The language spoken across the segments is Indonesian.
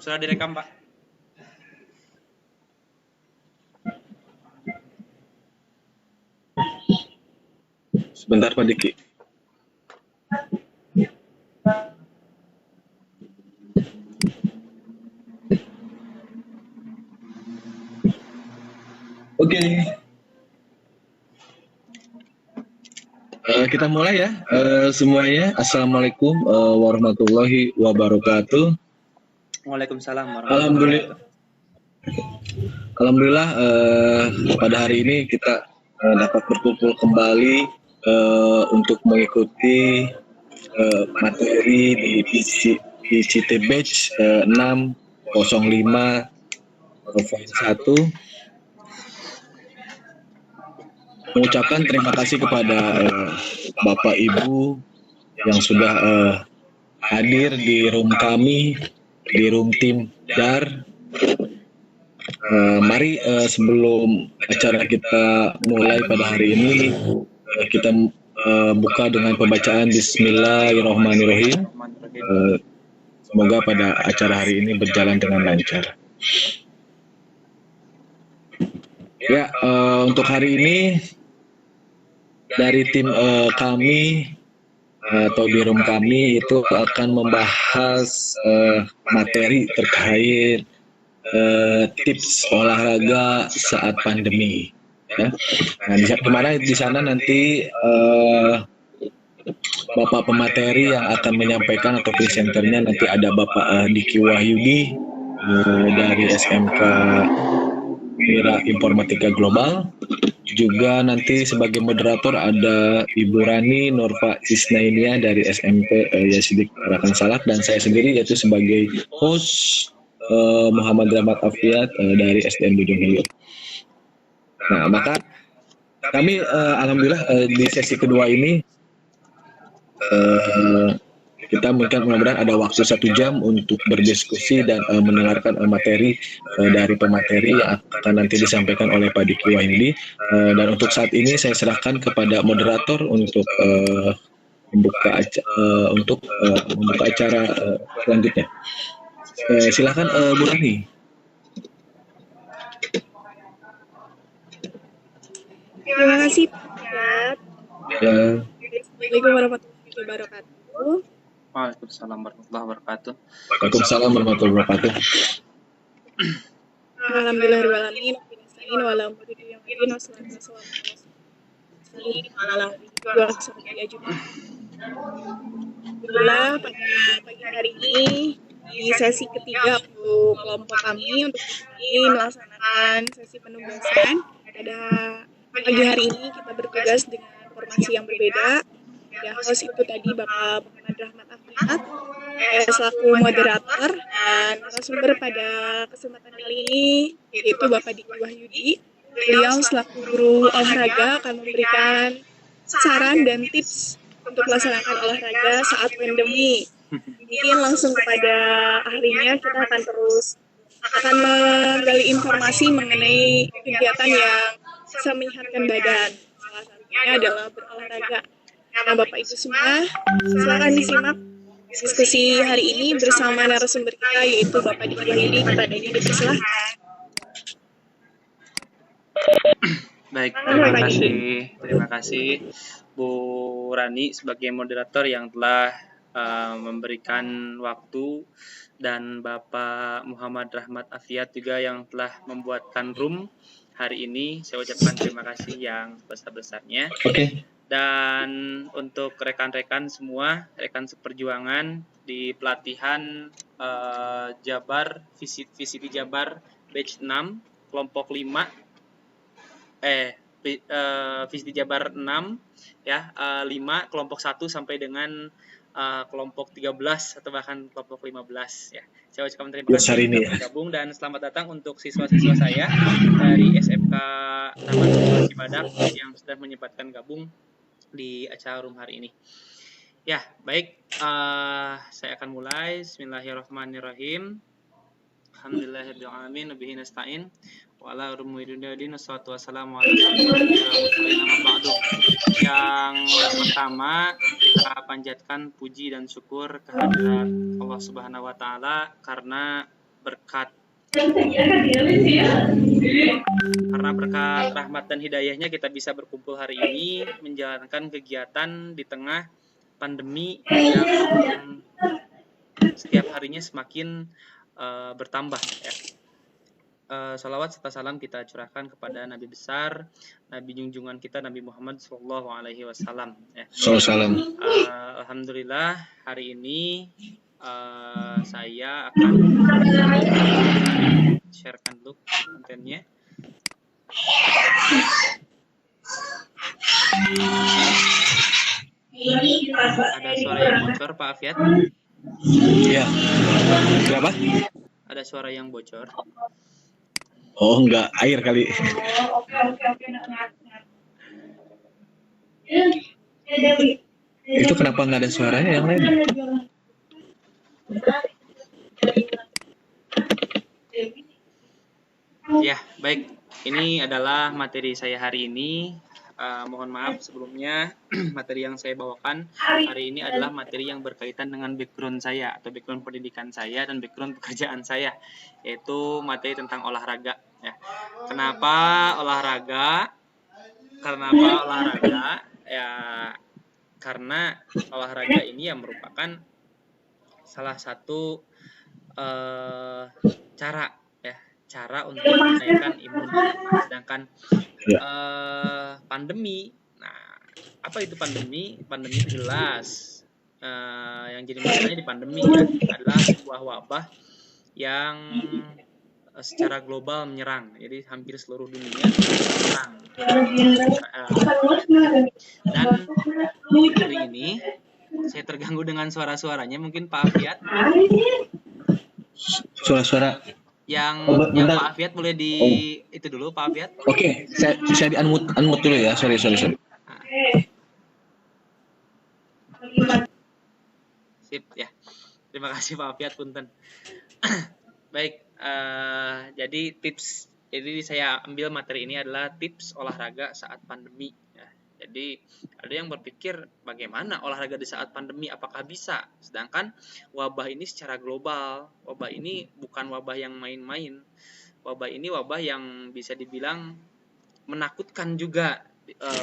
Sudah direkam, Pak. Sebentar Pak Diki. Oke. Kita mulai ya semuanya. Assalamualaikum warahmatullahi wabarakatuh. Waalaikumsalam warahmatullahi wabarakatuh. Alhamdulillah pada hari ini kita dapat berkumpul kembali untuk mengikuti materi di ICT Batch 605.1. Mengucapkan terima kasih kepada Bapak Ibu yang sudah hadir di room kami, di room tim DAR. Mari sebelum acara kita mulai pada hari ini, kita buka dengan pembacaan Bismillahirrahmanirrahim. Semoga pada acara hari ini berjalan dengan lancar. Ya, untuk hari ini dari tim kami atau di room kami itu akan membahas materi terkait tips olahraga saat pandemi. Ya. Nah, di sana nanti Bapak pemateri yang akan menyampaikan atau presenternya nanti ada Bapak Diki Wahyudi dari SMK Mira Informatika Global. Juga nanti sebagai moderator ada Ibu Rani Norfa Isnainia dari SMP Yasidik Rakan Salak, dan saya sendiri yaitu sebagai host Muhammad Rahmat Afiat dari SDN Bojong Hilir. Nah, maka kami alhamdulillah di sesi kedua ini kita mudah-mudahan ada waktu 1 jam untuk berdiskusi dan mendengarkan materi dari pemateri yang akan nanti disampaikan oleh Pak Diki Wahyudi. Dan untuk saat ini saya serahkan kepada moderator untuk membuka acara selanjutnya. Silakan Bu Rani. Terima kasih Pak. Assalamualaikum warahmatullahi wabarakatuh. Waalaikumsalam warahmatullahi wabarakatuh. Waalaikumsalam warahmatullahi wabarakatuh. Alhamdulillahirrahmanirrahim. Alhamdulillah pada pagi hari ini di sesi ketiga untuk kelompok kami untuk melaksanakan sesi penugasan. Pada pagi hari ini kita bertugas dengan formasi yang berbeda. Ya, host itu tadi Bapak Muhammad Rahmat Afiat selaku moderator, dan narasumber pada kesempatan kali ini yaitu Bapak Diki Wahyudi. Beliau selaku guru olahraga akan memberikan saran dan tips untuk melaksanakan olahraga saat pandemi. Mungkin langsung kepada ahlinya, kita akan menggali informasi mengenai kegiatan yang bisa menyehatkan badan. Salah satunya adalah berolahraga. Nah, Bapak Ibu semua, silakan disimak diskusi hari ini bersama narasumber kita yaitu Bapak Diki Wahyudi. Kepadanya dipersilahkan. Baik, terima kasih Bu Rani sebagai moderator yang telah memberikan waktu, dan Bapak Muhammad Rahmat Afiat juga yang telah membuatkan room hari ini. Saya ucapkan terima kasih yang sebesar-besarnya. Dan untuk rekan-rekan semua, rekan seperjuangan di pelatihan Jabar, VCT Jabar Batch 6, kelompok 5, VCT Jabar 6, ya, 5, kelompok 1 sampai dengan kelompok 13 atau bahkan kelompok 15, ya. Saya ucapkan terima kasih sudah bergabung, dan selamat datang untuk siswa-siswa saya dari SMK Taman Cibadak yang sudah menyempatkan gabung di acara room hari ini. Ya, baik, saya akan mulai. Bismillahirrahmanirrahim. Alhamdulillahirabbil alamin wa bihi nasta'in wa ala umuriddin wassalatu wassalamu ala Yang pertama, kita panjatkan puji dan syukur kehadirat Allah Subhanahu wa taala karena berkat rahmat dan hidayahnya kita bisa berkumpul hari ini menjalankan kegiatan di tengah pandemi yang setiap harinya semakin bertambah ya. Salawat serta salam kita curahkan kepada Nabi besar, Nabi junjungan kita Nabi Muhammad Sallallahu Alaihi Wasallam. Ya. Alhamdulillah hari ini saya akan sharekan dulu kontennya. Ada suara yang bocor, Pak Afiat? Iya. Berapa? Ada suara yang bocor. Oh, enggak, air kali. Itu kenapa nggak ada suaranya yang lain? Ya, baik. Ini adalah materi saya hari ini. Mohon maaf sebelumnya, materi yang saya bawakan hari ini adalah materi yang berkaitan dengan background saya atau background pendidikan saya dan background pekerjaan saya, yaitu materi tentang olahraga. Ya. Kenapa olahraga? Ya, karena olahraga ini yang merupakan salah satu cara untuk menaikkan imun. Sedangkan pandemi, nah apa itu pandemi? Pandemi itu jelas yang jadi masalahnya di pandemi ya, adalah sebuah wabah yang secara global menyerang, jadi hampir seluruh dunia menyerang. Dan hari ini saya terganggu dengan suara-suaranya, mungkin Pak Afiat. Suara-suara yang Pak Afiat boleh di itu dulu Pak Afiat. Oke, saya di unmute dulu ya. Sorry. Sip ya. Terima kasih Pak Afiat punten. Baik, jadi saya ambil materi ini adalah tips olahraga saat pandemi ya. Jadi ada yang berpikir bagaimana olahraga di saat pandemi, apakah bisa? Sedangkan wabah ini secara global, wabah ini bukan wabah yang main-main. Wabah ini wabah yang bisa dibilang menakutkan juga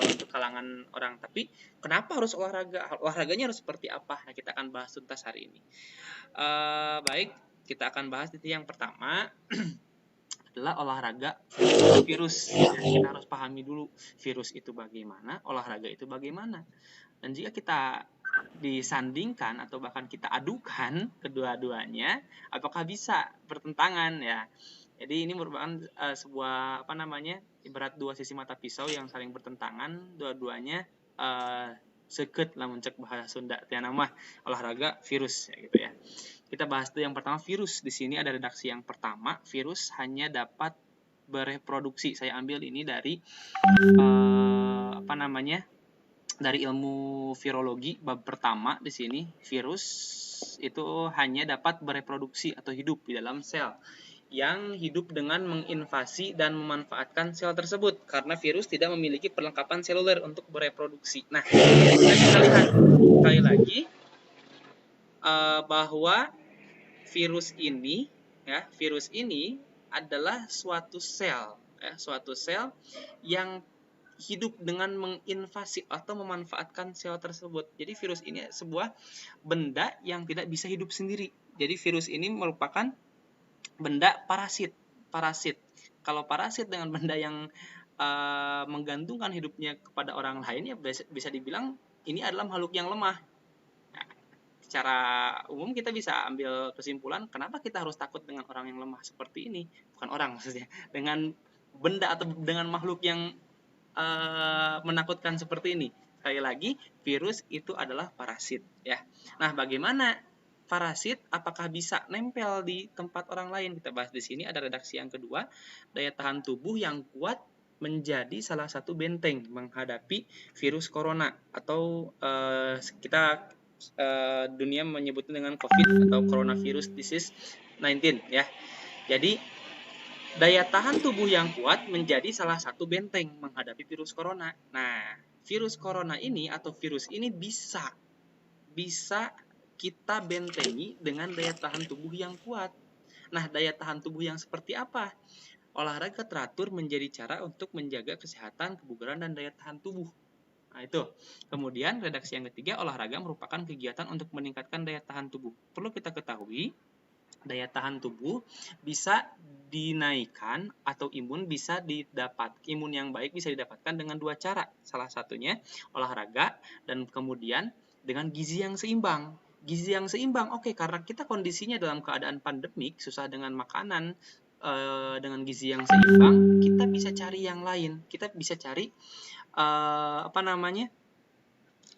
untuk kalangan orang. Tapi kenapa harus olahraga? Olahraganya harus seperti apa? Nah, kita akan bahas tuntas hari ini. Baik, kita akan bahas itu yang pertama. Adalah olahraga virus. Ya, kita harus pahami dulu virus itu bagaimana, olahraga itu bagaimana. Dan jika kita disandingkan atau bahkan kita adukan kedua-duanya, apakah bisa bertentangan ya? Jadi ini merupakan sebuah ibarat dua sisi mata pisau yang saling bertentangan, dua-duanya seket lah mencek bahasa Sunda ya, nama olahraga virus ya gitu ya. Kita bahas tuh yang pertama, virus. Di sini ada redaksi yang pertama, virus hanya dapat bereproduksi. Saya ambil ini dari dari ilmu virologi bab pertama. Di sini virus itu hanya dapat bereproduksi atau hidup di dalam sel yang hidup dengan menginvasi dan memanfaatkan sel tersebut, karena virus tidak memiliki perlengkapan seluler untuk bereproduksi. Nah, kita bisa lihat sekali lagi bahwa virus ini adalah suatu sel yang hidup dengan menginvasi atau memanfaatkan sel tersebut. Jadi virus ini sebuah benda yang tidak bisa hidup sendiri. Jadi virus ini merupakan benda parasit. Kalau parasit dengan benda yang menggantungkan hidupnya kepada orang lain, ya bisa dibilang ini adalah makhluk yang lemah. Secara umum kita bisa ambil kesimpulan, kenapa kita harus takut dengan orang yang lemah seperti ini? Bukan orang maksudnya, dengan benda atau dengan makhluk yang menakutkan seperti ini. Sekali lagi, virus itu adalah parasit ya. Nah, bagaimana parasit apakah bisa nempel di tempat orang lain? Kita bahas di sini. Ada redaksi yang kedua, daya tahan tubuh yang kuat menjadi salah satu benteng menghadapi virus corona atau kita dunia menyebutnya dengan COVID atau coronavirus disease 19 ya. Jadi daya tahan tubuh yang kuat menjadi salah satu benteng menghadapi virus corona. Nah, virus corona ini atau virus ini bisa kita bentengi dengan daya tahan tubuh yang kuat. Nah, daya tahan tubuh yang seperti apa? Olahraga teratur menjadi cara untuk menjaga kesehatan, kebugaran, dan daya tahan tubuh. Nah, itu. Kemudian, redaksi yang ketiga, olahraga merupakan kegiatan untuk meningkatkan daya tahan tubuh. Perlu kita ketahui, daya tahan tubuh bisa dinaikkan atau imun yang baik bisa didapatkan dengan dua cara. Salah satunya olahraga dan kemudian dengan gizi yang seimbang. Gizi yang seimbang, oke, karena kita kondisinya dalam keadaan pandemik, susah dengan makanan, dengan gizi yang seimbang, kita bisa cari yang lain. Kita bisa cari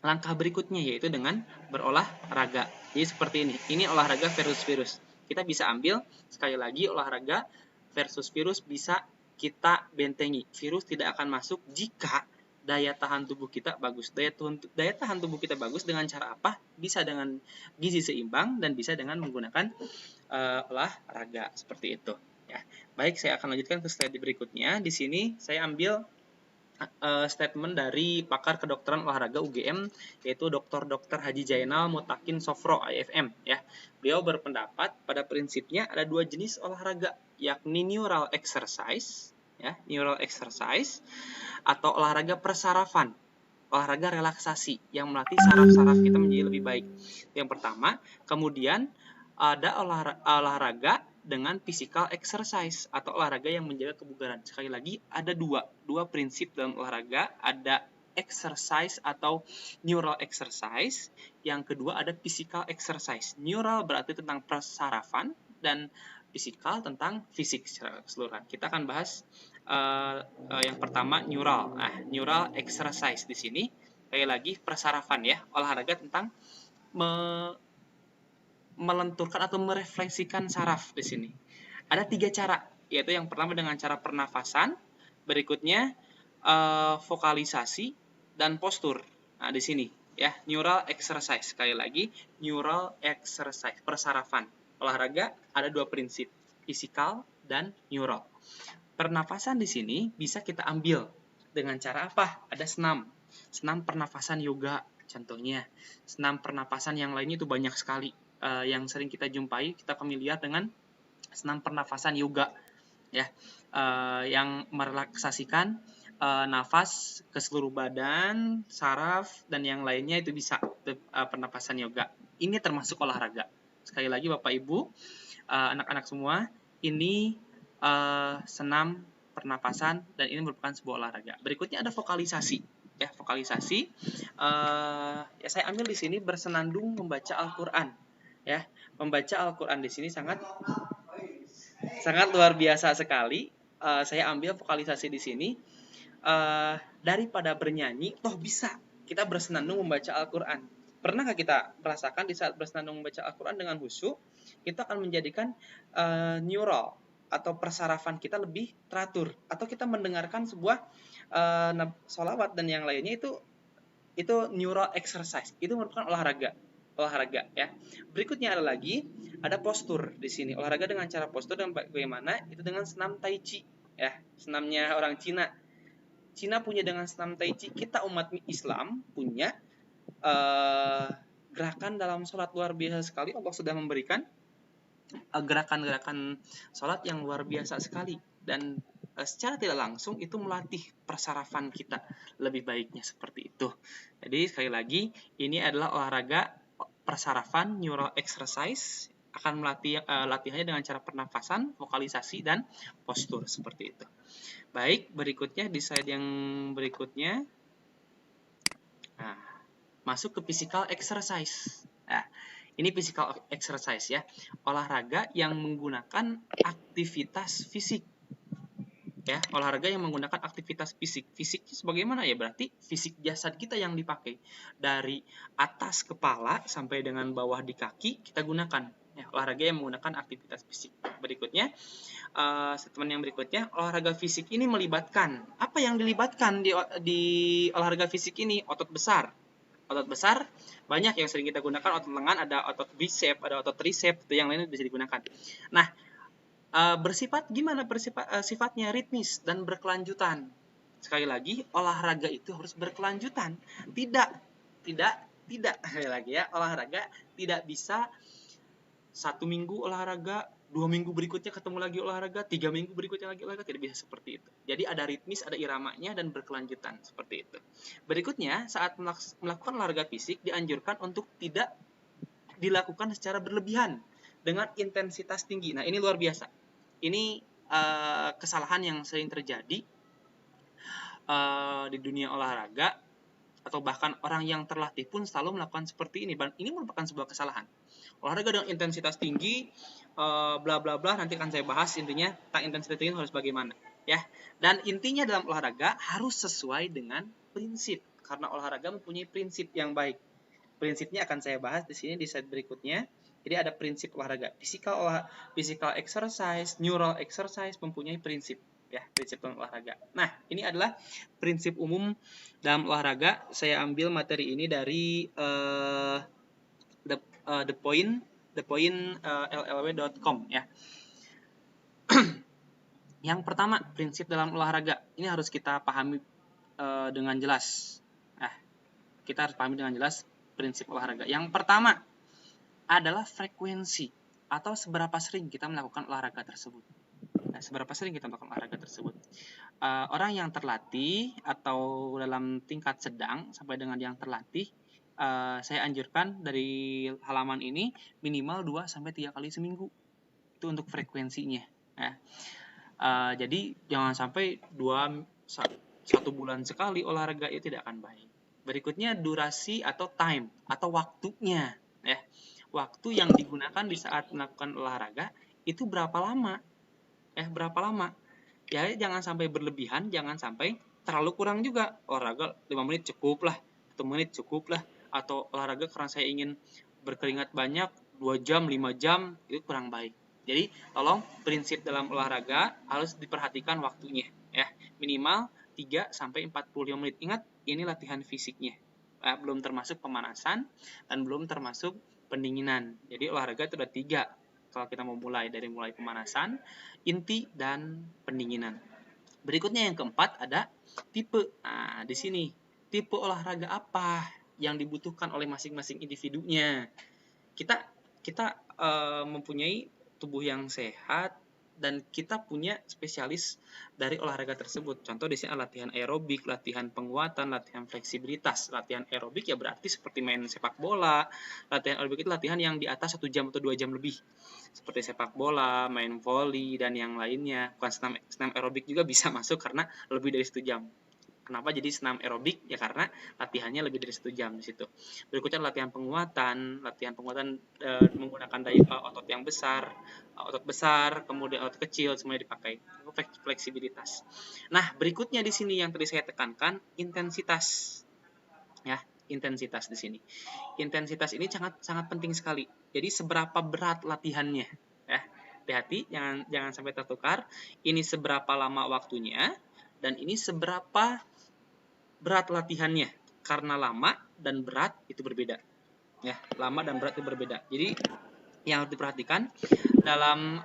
langkah berikutnya, yaitu dengan berolahraga. Jadi seperti ini. Ini olahraga versus virus. Kita bisa ambil, sekali lagi, olahraga versus virus bisa kita bentengi. Virus tidak akan masuk jika daya tahan tubuh kita bagus. Daya tahan tubuh kita bagus dengan cara apa? Bisa dengan gizi seimbang dan bisa dengan menggunakan olahraga seperti itu. Ya. Baik, saya akan lanjutkan ke slide berikutnya. Di sini saya ambil statement dari pakar kedokteran olahraga UGM, yaitu Dr. Haji Jainal Mutakin Sofro IFM, ya. Beliau berpendapat pada prinsipnya ada dua jenis olahraga, yakni neural exercise, ya, neural exercise atau olahraga persarafan, olahraga relaksasi yang melatih saraf-saraf kita menjadi lebih baik. Yang pertama, kemudian ada olahraga dengan physical exercise atau olahraga yang menjaga kebugaran. Sekali lagi, ada dua prinsip dalam olahraga, ada exercise atau neural exercise, yang kedua ada physical exercise. Neural berarti tentang persarafan dan physical tentang fisik secara keseluruhan. Kita akan bahas yang pertama neural. Nah, neural exercise di sini sekali lagi persarafan, ya, olahraga tentang melenturkan atau merefleksikan saraf di sini. Ada 3 cara, yaitu yang pertama dengan cara pernafasan, berikutnya vokalisasi dan postur. Nah, di sini, ya, neural exercise. Sekali lagi, neural exercise, persarafan. Olahraga ada 2 prinsip, fisikal dan neural. Pernafasan di sini bisa kita ambil dengan cara apa? Ada senam pernafasan yoga contohnya. Senam pernapasan yang lainnya itu banyak sekali. Yang sering kita jumpai, kita familiar dengan senam pernafasan yoga, ya, yang merelaksasikan nafas ke seluruh badan, saraf, dan yang lainnya itu bisa pernapasan yoga. Ini termasuk olahraga. Sekali lagi Bapak Ibu, anak-anak semua, ini senam pernapasan dan ini merupakan sebuah olahraga. Berikutnya ada vokalisasi. Ya, vokalisasi. Ya, saya ambil di sini bersenandung membaca Al-Qur'an. Ya, membaca Al-Qur'an di sini sangat luar biasa sekali. Saya ambil vokalisasi di sini. Daripada bernyanyi, toh bisa kita bersenandung membaca Al-Qur'an. Pernahkah kita merasakan di saat bersenandung membaca Al-Qur'an dengan khusyuk, kita akan menjadikan neural atau persarafan kita lebih teratur, atau kita mendengarkan sebuah sholawat dan yang lainnya itu neural exercise, itu merupakan olahraga, ya. Berikutnya ada postur di sini. Olahraga dengan cara postur dan bagaimana? Itu dengan senam tai chi, ya. Senamnya orang Cina. Cina punya dengan senam tai chi. Kita umat Islam punya gerakan dalam sholat luar biasa sekali. Allah sudah memberikan gerakan-gerakan sholat yang luar biasa sekali, dan secara tidak langsung itu melatih persarafan kita lebih baiknya seperti itu. Jadi sekali lagi, ini adalah olahraga persarafan, neural exercise, akan melatih latihannya dengan cara pernafasan, vokalisasi, dan postur seperti itu. Baik, berikutnya di slide yang berikutnya, nah, masuk ke physical exercise. Nah, ini physical exercise, ya, olahraga yang menggunakan aktivitas fisik. Ya, olahraga yang menggunakan aktivitas fisik. Fisiknya sebagaimana, ya, berarti fisik jasad kita yang dipakai. Dari atas kepala sampai dengan bawah di kaki kita gunakan. Ya, olahraga yang menggunakan aktivitas fisik. Berikutnya, statement yang berikutnya, olahraga fisik ini melibatkan. Apa yang dilibatkan di olahraga fisik ini? Otot besar. Otot besar banyak yang sering kita gunakan, otot lengan, ada otot bicep, ada otot tricep, itu yang lainnya bisa digunakan. Nah, sifatnya ritmis dan berkelanjutan. Sekali lagi, olahraga itu harus berkelanjutan. Tidak sekali lagi, ya, olahraga tidak bisa 1 minggu olahraga, 2 minggu berikutnya ketemu lagi olahraga, 3 minggu berikutnya lagi olahraga, tidak bisa seperti itu. Jadi ada ritmis, ada iramanya, dan berkelanjutan seperti itu. Berikutnya, saat melakukan olahraga fisik, dianjurkan untuk tidak dilakukan secara berlebihan dengan intensitas tinggi. Nah, ini luar biasa. Ini kesalahan yang sering terjadi di dunia olahraga, atau bahkan orang yang terlatih pun selalu melakukan seperti ini. Ini merupakan sebuah kesalahan. Olahraga dengan intensitas tinggi, bla bla bla, nanti akan saya bahas intinya tentang intensitas tinggi harus bagaimana, ya. Dan intinya dalam olahraga harus sesuai dengan prinsip, karena olahraga mempunyai prinsip yang baik. Prinsipnya akan saya bahas di sini di slide berikutnya. Jadi ada prinsip olahraga, physical exercise, neural exercise mempunyai prinsip. Ya, prinsip dalam olahraga. Nah, ini adalah prinsip umum dalam olahraga. Saya ambil materi ini dari thepoint.llw.com, ya. Yang pertama, prinsip dalam olahraga. Ini harus kita pahami dengan jelas. Nah, kita harus pahami dengan jelas prinsip olahraga. Yang pertama adalah frekuensi atau seberapa sering kita melakukan olahraga tersebut. Nah, seberapa sering kita melakukan olahraga tersebut. Orang yang terlatih atau dalam tingkat sedang sampai dengan yang terlatih, saya anjurkan dari halaman ini minimal 2-3 kali seminggu. Itu untuk frekuensinya. Nah, jadi jangan sampai 1 bulan sekali olahraga, itu tidak akan baik. Berikutnya durasi atau time atau waktunya, ya. Waktu yang digunakan di saat melakukan olahraga itu berapa lama? Berapa lama? Ya, jangan sampai berlebihan, jangan sampai terlalu kurang juga. Olahraga 5 menit cukup lah, 1 menit cukup lah, atau olahraga karena saya ingin berkeringat banyak 2 jam, 5 jam, itu kurang baik. Jadi, tolong prinsip dalam olahraga harus diperhatikan waktunya, ya. Minimal 3-45 menit. Ingat, ini latihan fisiknya. Belum termasuk pemanasan dan belum termasuk pendinginan. Jadi olahraga itu ada 3. Kalau kita mau mulai pemanasan, inti, dan pendinginan. Berikutnya yang keempat ada tipe. Nah, di sini tipe olahraga apa yang dibutuhkan oleh masing-masing individunya. Kita mempunyai tubuh yang sehat dan kita punya spesialis dari olahraga tersebut. Contoh di sini latihan aerobik, latihan penguatan, latihan fleksibilitas. Latihan aerobik ya berarti seperti main sepak bola. Latihan aerobik itu latihan yang di atas 1 jam atau 2 jam lebih. Seperti sepak bola, main volley, dan yang lainnya. Bukan senam aerobik juga bisa masuk karena lebih dari 1 jam. Kenapa jadi senam aerobik? Ya karena latihannya lebih dari 1 jam di situ. Berikutnya latihan penguatan menggunakan otot yang besar, otot besar, kemudian otot kecil, semuanya dipakai. Fleksibilitas. Nah, berikutnya di sini yang tadi saya tekankan, intensitas. Ya, intensitas di sini. Intensitas ini sangat penting sekali. Jadi seberapa berat latihannya, ya. Hati-hati, jangan sampai tertukar. Ini seberapa lama waktunya dan ini seberapa berat latihannya. Karena lama dan berat itu berbeda. Ya, lama dan berat itu berbeda. Jadi yang harus diperhatikan dalam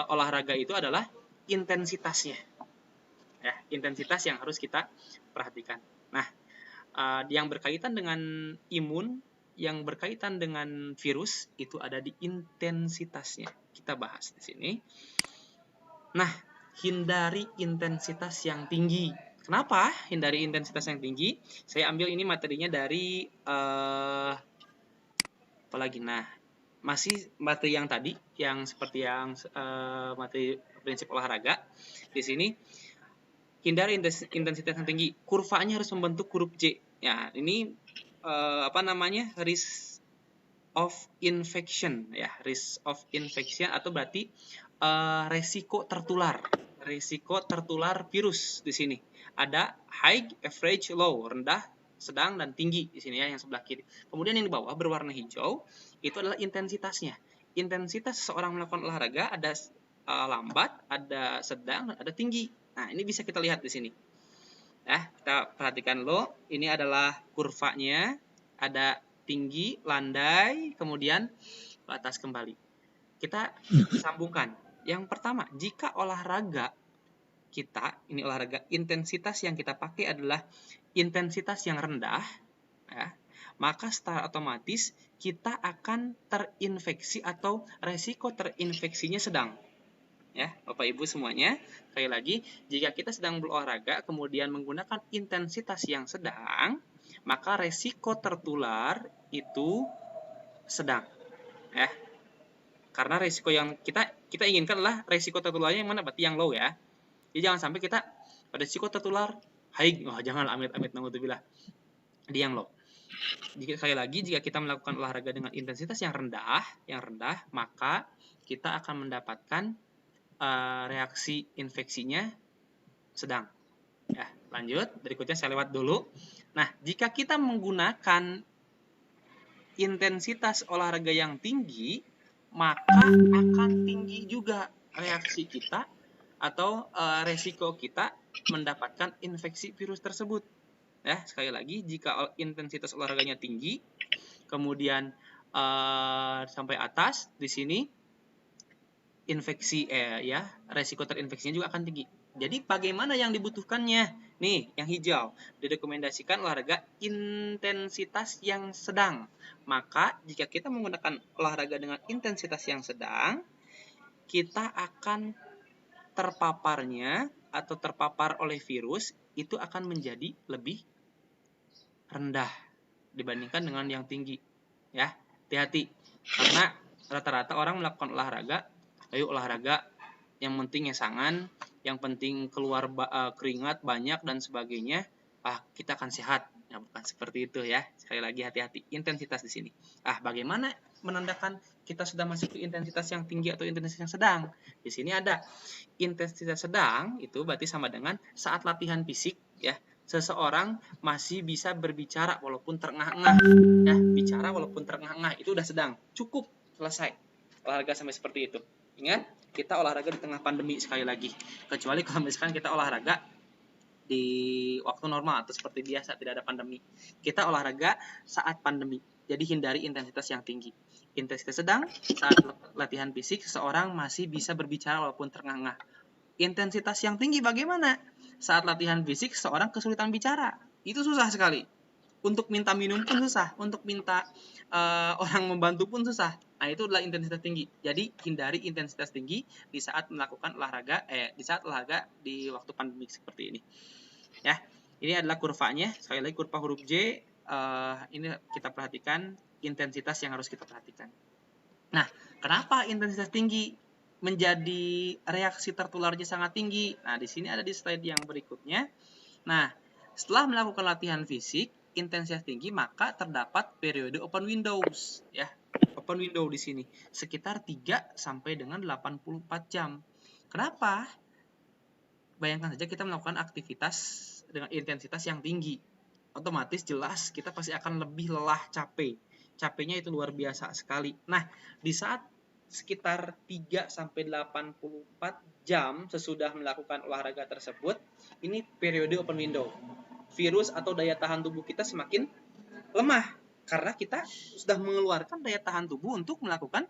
olahraga itu adalah intensitasnya. Ya, intensitas yang harus kita perhatikan. Nah, yang berkaitan dengan imun, yang berkaitan dengan virus itu ada di intensitasnya. Kita bahas di sini. Nah, hindari intensitas yang tinggi. Kenapa hindari intensitas yang tinggi? Saya ambil ini materinya dari apalagi. Nah, masih materi yang tadi, yang seperti yang materi prinsip olahraga. Di sini hindari intensitas yang tinggi. Kurvanya harus membentuk huruf J. Ya, ini risk of infection, ya, risk of infection atau berarti resiko tertular virus di sini. Ada high, average, low, rendah, sedang, dan tinggi di sini ya, yang sebelah kiri. Kemudian yang di bawah berwarna hijau itu adalah intensitasnya. Intensitas seseorang melakukan olahraga ada lambat, ada sedang, dan ada tinggi. Nah, ini bisa kita lihat di sini. Nah, kita perhatikan ini adalah kurvanya, ada tinggi, landai, kemudian ke atas kembali. Kita sambungkan. Yang pertama, jika olahraga kita, ini olahraga, intensitas yang kita pakai adalah intensitas yang rendah, ya, maka secara otomatis kita akan terinfeksi atau resiko terinfeksinya sedang. Ya, Bapak Ibu semuanya, sekali lagi, jika kita sedang berolahraga kemudian menggunakan intensitas yang sedang, maka resiko tertular itu sedang. Ya. Karena resiko yang kita inginkan adalah resiko tertularnya yang mana? Berarti yang low ya. Jadi jangan sampai kita resiko tertular high. Jangan amit-amit naudzubillah. Di yang low. Sekali lagi, jika kita melakukan olahraga dengan intensitas yang rendah, maka kita akan mendapatkan reaksi infeksinya sedang. Ya, lanjut. Berikutnya saya lewat dulu. Nah, jika kita menggunakan intensitas olahraga yang tinggi, maka akan tinggi juga reaksi kita atau resiko kita mendapatkan infeksi virus tersebut. Ya, sekali lagi, jika intensitas olahraganya tinggi, kemudian sampai atas di sini infeksi resiko terinfeksinya juga akan tinggi. Jadi bagaimana yang dibutuhkannya? Nih, yang hijau direkomendasikan olahraga intensitas yang sedang. Maka jika kita menggunakan olahraga dengan intensitas yang sedang, kita akan terpaparnya atau terpapar oleh virus itu akan menjadi lebih rendah dibandingkan dengan yang tinggi. Ya, hati-hati. Karena rata-rata orang melakukan olahraga, ayo olahraga yang penting ngesangan, yang penting keluar keringat banyak dan sebagainya, kita akan sehat. Ya, bukan seperti itu ya. Sekali lagi hati-hati, intensitas di sini. Bagaimana menandakan kita sudah masuk ke intensitas yang tinggi atau intensitas yang sedang? Di sini ada intensitas sedang, itu berarti sama dengan saat latihan fisik ya. Seseorang masih bisa berbicara walaupun terengah-engah. Ya, bicara walaupun terengah-engah itu udah sedang. Cukup, selesai. Olahraga sampai seperti itu. Ingat, kita olahraga di tengah pandemi sekali lagi. Kecuali kalau misalkan kita olahraga di waktu normal atau seperti biasa tidak ada pandemi. Kita olahraga saat pandemi. Jadi hindari intensitas yang tinggi. Intensitas sedang, saat latihan fisik seseorang masih bisa berbicara walaupun terengah-engah. Intensitas yang tinggi bagaimana? Saat latihan fisik seseorang kesulitan bicara. Itu susah sekali. Untuk minta minum pun susah, untuk minta orang membantu pun susah. Nah, itu adalah intensitas tinggi. Jadi, hindari intensitas tinggi di saat melakukan olahraga, di saat olahraga di waktu pandemi seperti ini. Ya, ini adalah kurvanya. Sekali lagi kurva huruf J, ini kita perhatikan intensitas yang harus kita perhatikan. Nah, kenapa intensitas tinggi menjadi reaksi tertularnya sangat tinggi? Nah, di sini ada di slide yang berikutnya. Nah, setelah melakukan latihan fisik intensitas tinggi, maka terdapat periode open windows ya. Open window di sini sekitar 3 sampai dengan 84 jam. Kenapa? Bayangkan saja kita melakukan aktivitas dengan intensitas yang tinggi. Otomatis jelas kita pasti akan lebih lelah, capek. Capeknya itu luar biasa sekali. Nah, di saat sekitar 3 sampai 84 jam sesudah melakukan olahraga tersebut, ini periode open window. Virus atau daya tahan tubuh kita semakin lemah karena kita sudah mengeluarkan daya tahan tubuh untuk melakukan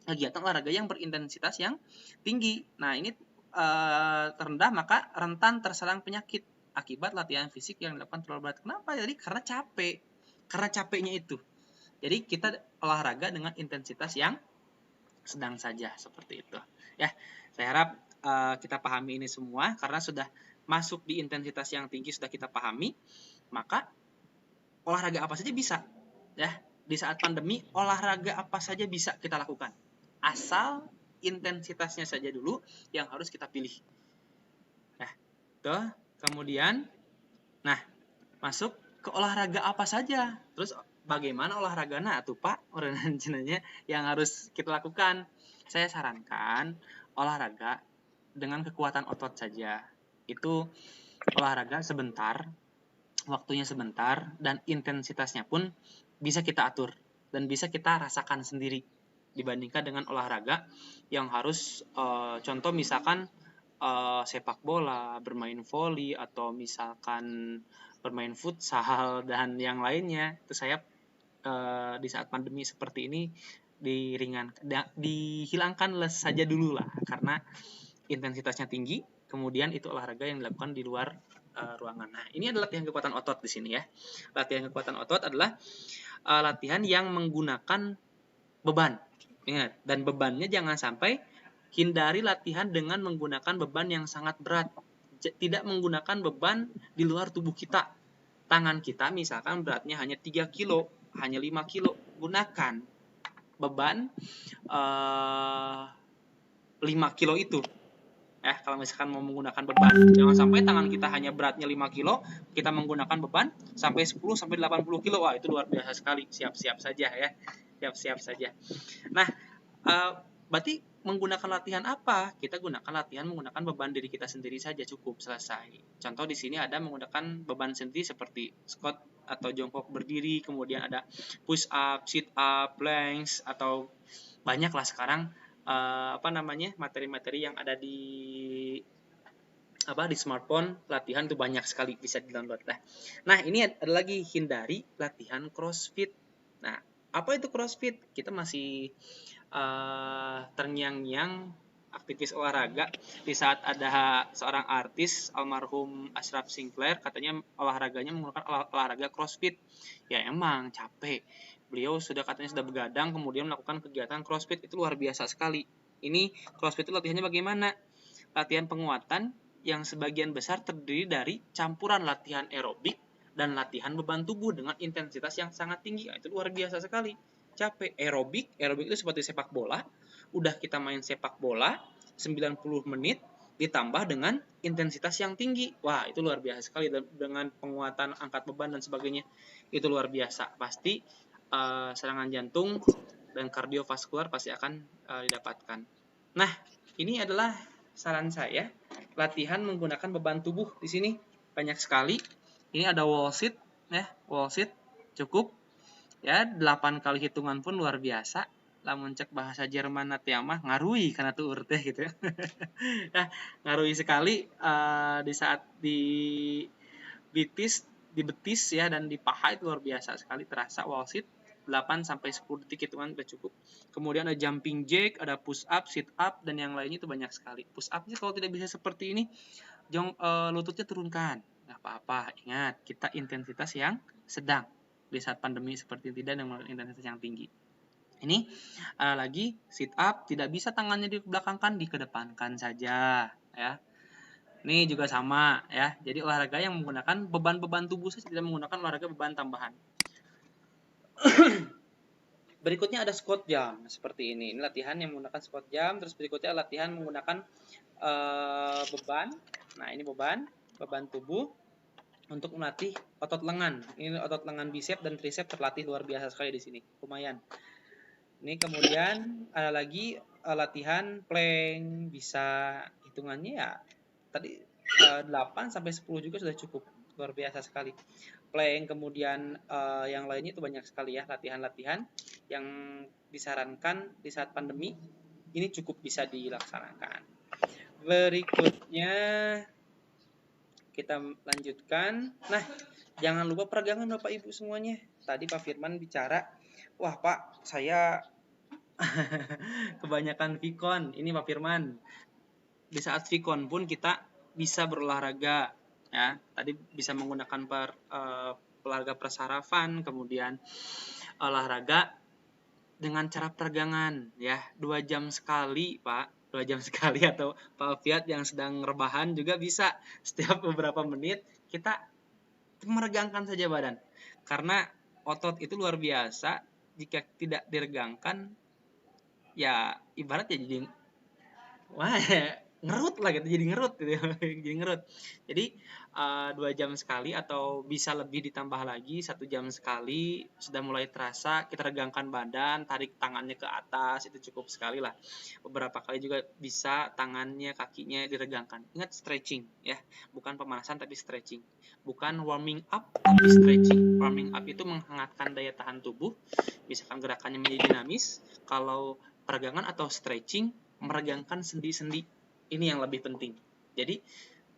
kegiatan olahraga yang berintensitas yang tinggi. Nah, ini terendah maka rentan terserang penyakit akibat latihan fisik yang dilakukan terlalu berat. Kenapa? Jadi karena capek. Karena capeknya itu. Jadi kita olahraga dengan intensitas yang sedang saja seperti itu. Ya, saya harap kita pahami ini semua karena sudah masuk di intensitas yang tinggi sudah kita pahami, maka olahraga apa saja bisa. Ya, di saat pandemi olahraga apa saja bisa kita lakukan. Asal intensitasnya saja dulu yang harus kita pilih. Nah, tuh, kemudian masuk ke olahraga apa saja. Terus bagaimana olahragana atuh Pak? Orangnya yang harus kita lakukan. Saya sarankan olahraga dengan kekuatan otot saja. Itu olahraga sebentar, waktunya sebentar, dan intensitasnya pun bisa kita atur dan bisa kita rasakan sendiri dibandingkan dengan olahraga yang harus contoh misalkan sepak bola, bermain voli, atau misalkan bermain futsal dan yang lainnya. Itu saya di saat pandemi seperti ini dihilangkan saja dulu lah, karena intensitasnya tinggi, kemudian itu olahraga yang dilakukan di luar ruangan. Nah, ini adalah latihan kekuatan otot di sini ya. Latihan kekuatan otot adalah latihan yang menggunakan beban. Ingat, dan bebannya jangan sampai hindari latihan dengan menggunakan beban yang sangat berat. Tidak menggunakan beban di luar tubuh kita. Tangan kita misalkan beratnya hanya 3 kilo, hanya 5 kilo. Gunakan beban 5 kilo itu. Kalau misalkan mau menggunakan beban, jangan sampai tangan kita hanya beratnya 5 kilo, kita menggunakan beban sampai 10 sampai 80 kilo. Wah, itu luar biasa sekali. Siap-siap saja ya. Siap-siap saja. Nah, berarti menggunakan latihan apa? Kita gunakan latihan menggunakan beban diri kita sendiri saja, cukup, selesai. Contoh di sini ada menggunakan beban sendiri seperti squat atau jongkok berdiri, kemudian ada push up, sit up, planks, atau banyaklah sekarang materi-materi yang ada di smartphone. Latihan itu banyak sekali bisa di-download. Nah, ini ada lagi, hindari latihan CrossFit. Nah, apa itu CrossFit? Kita masih terngiang-ngiang aktivis olahraga di saat ada seorang artis almarhum Ashraf Sinclair, katanya olahraganya menggunakan olahraga CrossFit. Ya emang capek. Beliau katanya sudah begadang kemudian melakukan kegiatan CrossFit, itu luar biasa sekali. Ini CrossFit itu latihannya bagaimana? Latihan penguatan yang sebagian besar terdiri dari campuran latihan aerobik dan latihan beban tubuh dengan intensitas yang sangat tinggi. Itu luar biasa sekali. Capek. Aerobik itu seperti sepak bola. Udah kita main sepak bola 90 menit ditambah dengan intensitas yang tinggi. Wah, itu luar biasa sekali, dengan penguatan angkat beban dan sebagainya. Itu luar biasa. Pasti serangan jantung dan kardiovaskular pasti akan didapatkan. Nah, ini adalah saran saya, latihan menggunakan beban tubuh di sini banyak sekali. Ini ada wall sit ya, wall sit cukup ya, 8 kali hitungan pun luar biasa. Lamun cek bahasa Jerman teh mah ngarui karena tuh teh gitu ya. Nah, ngarui sekali di saat di betis ya dan di paha, itu luar biasa sekali terasa. Wall sit 8 sampai 10 detik hitungan udah cukup. Kemudian ada jumping jack, ada push up, sit up, dan yang lainnya itu banyak sekali. Push up-nya kalau tidak bisa seperti ini, lututnya turunkan. Nggak apa-apa, ingat, kita intensitas yang sedang. Di saat pandemi seperti tidak dengan intensitas yang tinggi. Ini lagi sit up, tidak bisa tangannya dibelakangkan, dikedepankan saja ya. Ini juga sama ya. Jadi olahraga yang menggunakan beban-beban tubuh saja, tidak menggunakan olahraga beban tambahan. Berikutnya ada squat jump seperti ini. Ini latihan yang menggunakan squat jump. Terus berikutnya latihan menggunakan beban. Nah, ini beban tubuh untuk melatih otot lengan. Ini otot lengan bicep dan tricep terlatih luar biasa sekali di sini. Lumayan. Ini kemudian ada lagi latihan plank, bisa hitungannya ya tadi 8 sampai 10 juga sudah cukup. Luar biasa sekali. Plank, kemudian yang lainnya itu banyak sekali ya, latihan-latihan yang disarankan di saat pandemi ini cukup bisa dilaksanakan. Berikutnya kita lanjutkan. Nah, jangan lupa peregangan Bapak Ibu semuanya. Tadi Pak Firman bicara, wah Pak, saya kebanyakan Vicon. Ini Pak Firman. Di saat Vicon pun kita bisa berolahraga ya. Tadi bisa menggunakan olahraga persarafan, kemudian olahraga dengan cara peregangan ya, 2 jam sekali Pak, 2 jam sekali, atau Pak Fiat yang sedang rebahan juga bisa setiap beberapa menit kita meregangkan saja badan, karena otot itu luar biasa. Jika tidak diregangkan ya ibaratnya jadi ngerut lah gitu, jadi ngerut gitu. Jadi ngerut. Jadi 2 jam sekali atau bisa lebih ditambah lagi 1 jam sekali, sudah mulai terasa kita regangkan badan, tarik tangannya ke atas, itu cukup sekali lah. Beberapa kali juga bisa tangannya, kakinya diregangkan. Ingat, stretching ya, bukan pemanasan tapi stretching, bukan warming up tapi stretching. Warming up itu menghangatkan daya tahan tubuh, misalkan gerakannya menjadi dinamis. Kalau peregangan atau stretching meregangkan sendi-sendi. Ini yang lebih penting. Jadi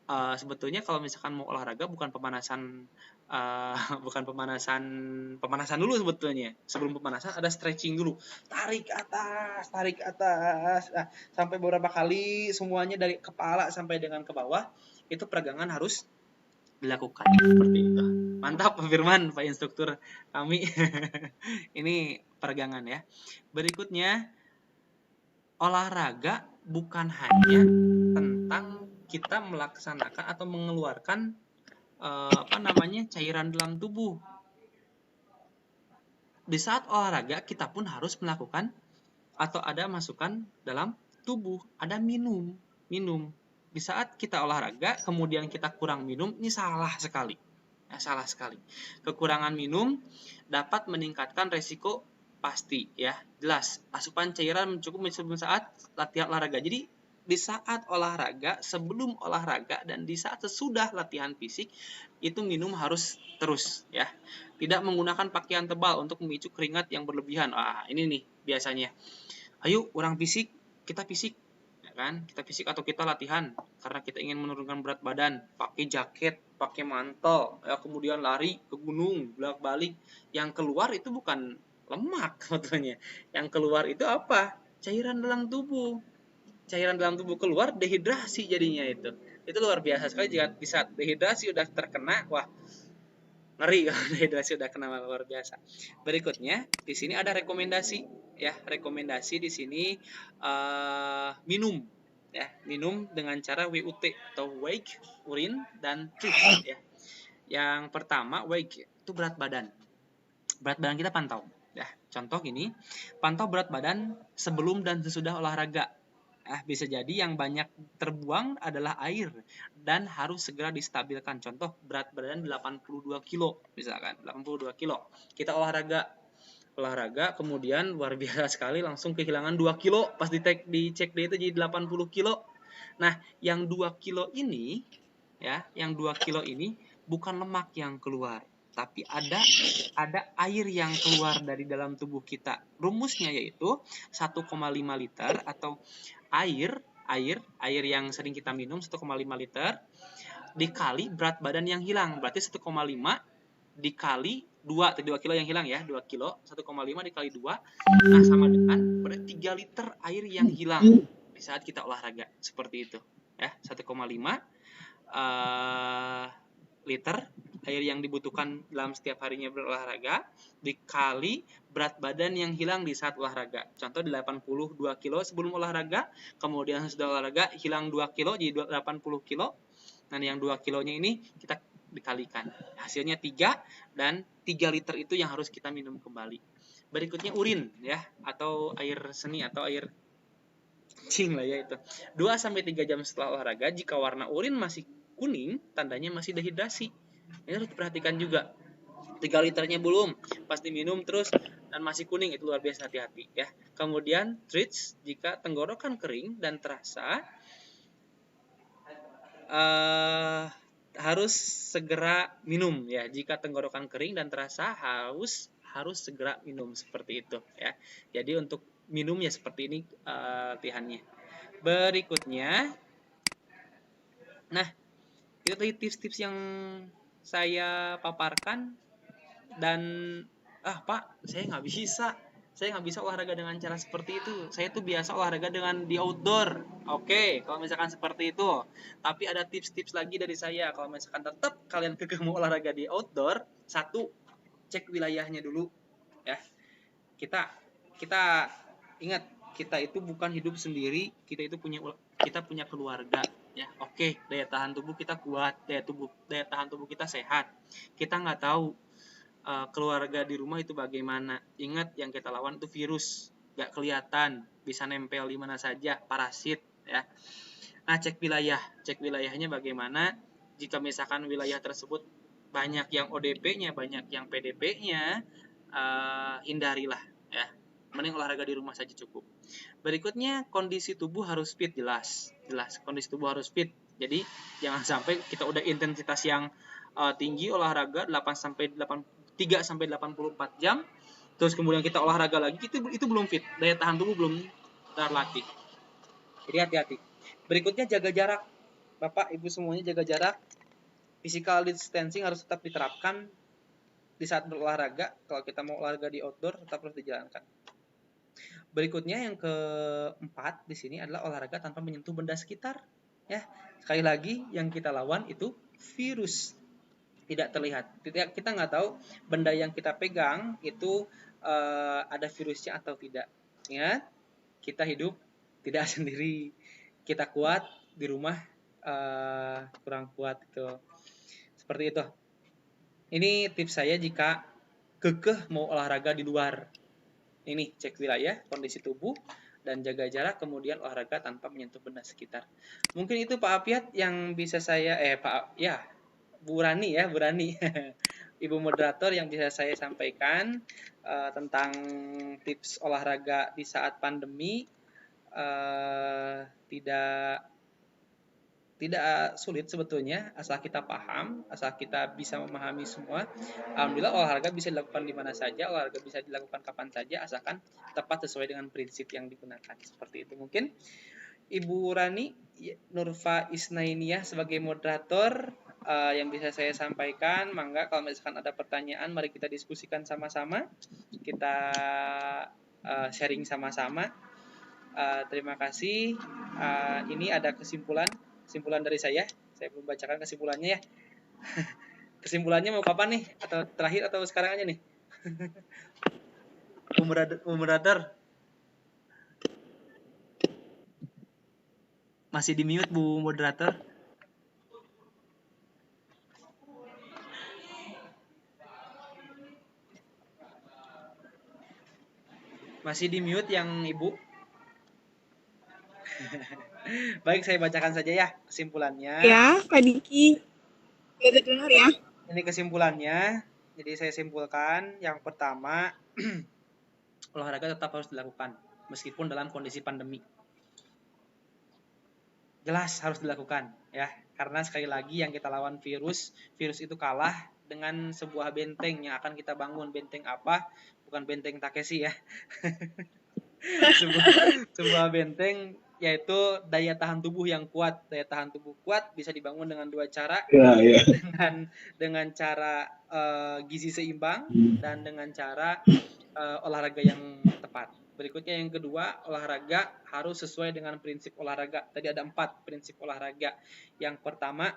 sebetulnya kalau misalkan mau olahraga bukan pemanasan bukan pemanasan dulu sebetulnya. Sebelum pemanasan ada stretching dulu, tarik ke atas, nah, sampai beberapa kali semuanya dari kepala sampai dengan ke bawah itu peregangan harus dilakukan seperti itu. Mantap Pak Firman, Pak Instruktur kami. Ini peregangan ya. Berikutnya, olahraga bukan hanya tentang kita melaksanakan atau mengeluarkan cairan dalam tubuh. Di saat olahraga kita pun harus melakukan atau ada masukan dalam tubuh, ada minum. Di saat kita olahraga kemudian kita kurang minum, ini salah sekali. Salah sekali. Kekurangan minum dapat meningkatkan resiko pasti ya, jelas. Asupan cairan mencukupi sebelum saat latihan olahraga. Jadi di saat olahraga, sebelum olahraga, dan di saat sesudah latihan fisik itu minum harus terus ya. Tidak menggunakan pakaian tebal untuk memicu keringat yang berlebihan. Ini nih biasanya. Ayo orang fisik, kita fisik ya kan? Kita fisik atau kita latihan karena kita ingin menurunkan berat badan, pakai jaket, pakai mantel, ya kemudian lari ke gunung, bolak-balik. Yang keluar itu bukan lemak sebetulnya. Yang keluar itu apa? Cairan dalam tubuh. Cairan dalam tubuh keluar, dehidrasi jadinya itu. Itu luar biasa sekali jika di saat dehidrasi udah terkena, wah ngeri kalau dehidrasi udah kena, luar biasa. Berikutnya di sini ada rekomendasi ya, rekomendasi di sini minum ya, minum dengan cara WUT atau wake, urin, dan treat ya. Yang pertama wake itu berat badan. Berat badan kita pantau ya. Contoh ini, pantau berat badan sebelum dan sesudah olahraga. Bisa jadi yang banyak terbuang adalah air dan harus segera distabilkan. Contoh berat badan 82 kilo misalkan, 82 kilo. Kita olahraga kemudian luar biasa sekali langsung kehilangan 2 kilo pas dicek dia itu jadi 80 kilo. Nah, yang 2 kilo ini ya, yang 2 kilo ini bukan lemak yang keluar, tapi ada air yang keluar dari dalam tubuh kita. Rumusnya yaitu 1,5 liter atau air yang sering kita minum 1,5 liter dikali berat badan yang hilang, berarti 1,5 dikali 2 kilo yang hilang ya, 2 kilo 1,5 dikali 2, nah sama dengan berarti 3 liter air yang hilang di saat kita olahraga, seperti itu ya. 1,5 liter air yang dibutuhkan dalam setiap harinya berolahraga dikali berat badan yang hilang di saat olahraga. Contoh di 82 kilo sebelum olahraga, kemudian sesudah olahraga hilang 2 kilo jadi 80 kilo. Nah, yang 2 kilonya ini kita dikalikan. Hasilnya 3 dan 3 liter itu yang harus kita minum kembali. Berikutnya urin ya, atau air seni atau air kencing lah ya itu. 2-3 jam setelah olahraga jika warna urin masih kuning, tandanya masih dehidrasi. Ini harus diperhatikan juga. 3 liternya belum, pas diminum terus dan masih kuning, itu luar biasa, hati-hati ya. Kemudian treats jika tenggorokan kering dan terasa, harus segera minum ya. Jika tenggorokan kering dan terasa haus, harus segera minum, seperti itu ya. Jadi untuk minum ya seperti ini latihannya. Berikutnya, nah itu tadi tips-tips yang saya paparkan. Dan Pak, saya nggak bisa olahraga dengan cara seperti itu. Saya tuh biasa olahraga dengan di outdoor. Oke, kalau misalkan seperti itu. Tapi ada tips-tips lagi dari saya. Kalau misalkan tetap kalian kekeh mau olahraga di outdoor, 1, cek wilayahnya dulu ya. Kita ingat, kita itu bukan hidup sendiri, kita punya keluarga ya. Oke, daya tahan tubuh kita kuat, daya tahan tubuh kita sehat. Kita nggak tahu keluarga di rumah itu bagaimana. Ingat, yang kita lawan itu virus, nggak kelihatan, bisa nempel di mana saja, parasit ya. Nah, cek wilayahnya bagaimana. Jika misalkan wilayah tersebut banyak yang ODP-nya, banyak yang PDP-nya, hindarilah ya. Mending olahraga di rumah saja cukup. Berikutnya, kondisi tubuh harus fit. Jelas kondisi tubuh harus fit. Jadi jangan sampai kita udah intensitas yang tinggi olahraga 3-84 jam, terus kemudian kita olahraga lagi, itu belum fit, daya tahan tubuh belum terlatih. Jadi hati-hati. Berikutnya, jaga jarak Bapak, Ibu semuanya jaga jarak. Physical distancing harus tetap diterapkan di saat berolahraga. Kalau kita mau olahraga di outdoor, tetap harus dijalankan. Berikutnya yang keempat di sini adalah olahraga tanpa menyentuh benda sekitar. Ya, sekali lagi yang kita lawan itu virus tidak terlihat. Kita nggak tahu benda yang kita pegang itu ada virusnya atau tidak. Ingat, kita hidup tidak sendiri. Kita kuat di rumah kurang kuat gitu. Seperti itu. Ini tips saya jika kekeh mau olahraga di luar. Ini cek wilayah, kondisi tubuh, dan jaga jarak, kemudian olahraga tanpa menyentuh benda sekitar. Mungkin itu Pak Apiat yang bisa saya, Bu Rani ya, Bu Rani. Ibu moderator yang bisa saya sampaikan tentang tips olahraga di saat pandemi. Tidak sulit sebetulnya, asal kita paham, asal kita bisa memahami semua. Alhamdulillah olahraga bisa dilakukan di mana saja, olahraga bisa dilakukan kapan saja, asalkan tepat sesuai dengan prinsip yang digunakan. Seperti itu. Mungkin Ibu Rani Nurfa Isnainiyah sebagai moderator yang bisa saya sampaikan. Mangga kalau misalkan ada pertanyaan, mari kita diskusikan sama-sama, kita sharing sama-sama. Terima kasih. Ini ada kesimpulan dari saya belum bacakan kesimpulannya ya. Kesimpulannya mau kapan nih? Atau terakhir atau sekarang aja nih? Moderator. Masih di mute Bu moderator. Masih di mute yang Ibu. Baik, saya bacakan saja ya kesimpulannya. Ya, Pak Diki. Gak terdengar ya? Ini kesimpulannya. Jadi saya simpulkan, yang pertama, olahraga tetap harus dilakukan meskipun dalam kondisi pandemi. Jelas harus dilakukan ya, karena sekali lagi yang kita lawan virus itu kalah dengan sebuah benteng yang akan kita bangun. Benteng apa? Bukan benteng Takeshi ya. sebuah benteng, yaitu daya tahan tubuh yang kuat. Daya tahan tubuh kuat bisa dibangun dengan dua cara, dengan cara gizi seimbang dan dengan cara olahraga yang tepat. Berikutnya yang kedua, olahraga harus sesuai dengan prinsip olahraga. Tadi ada 4 prinsip olahraga. Yang pertama,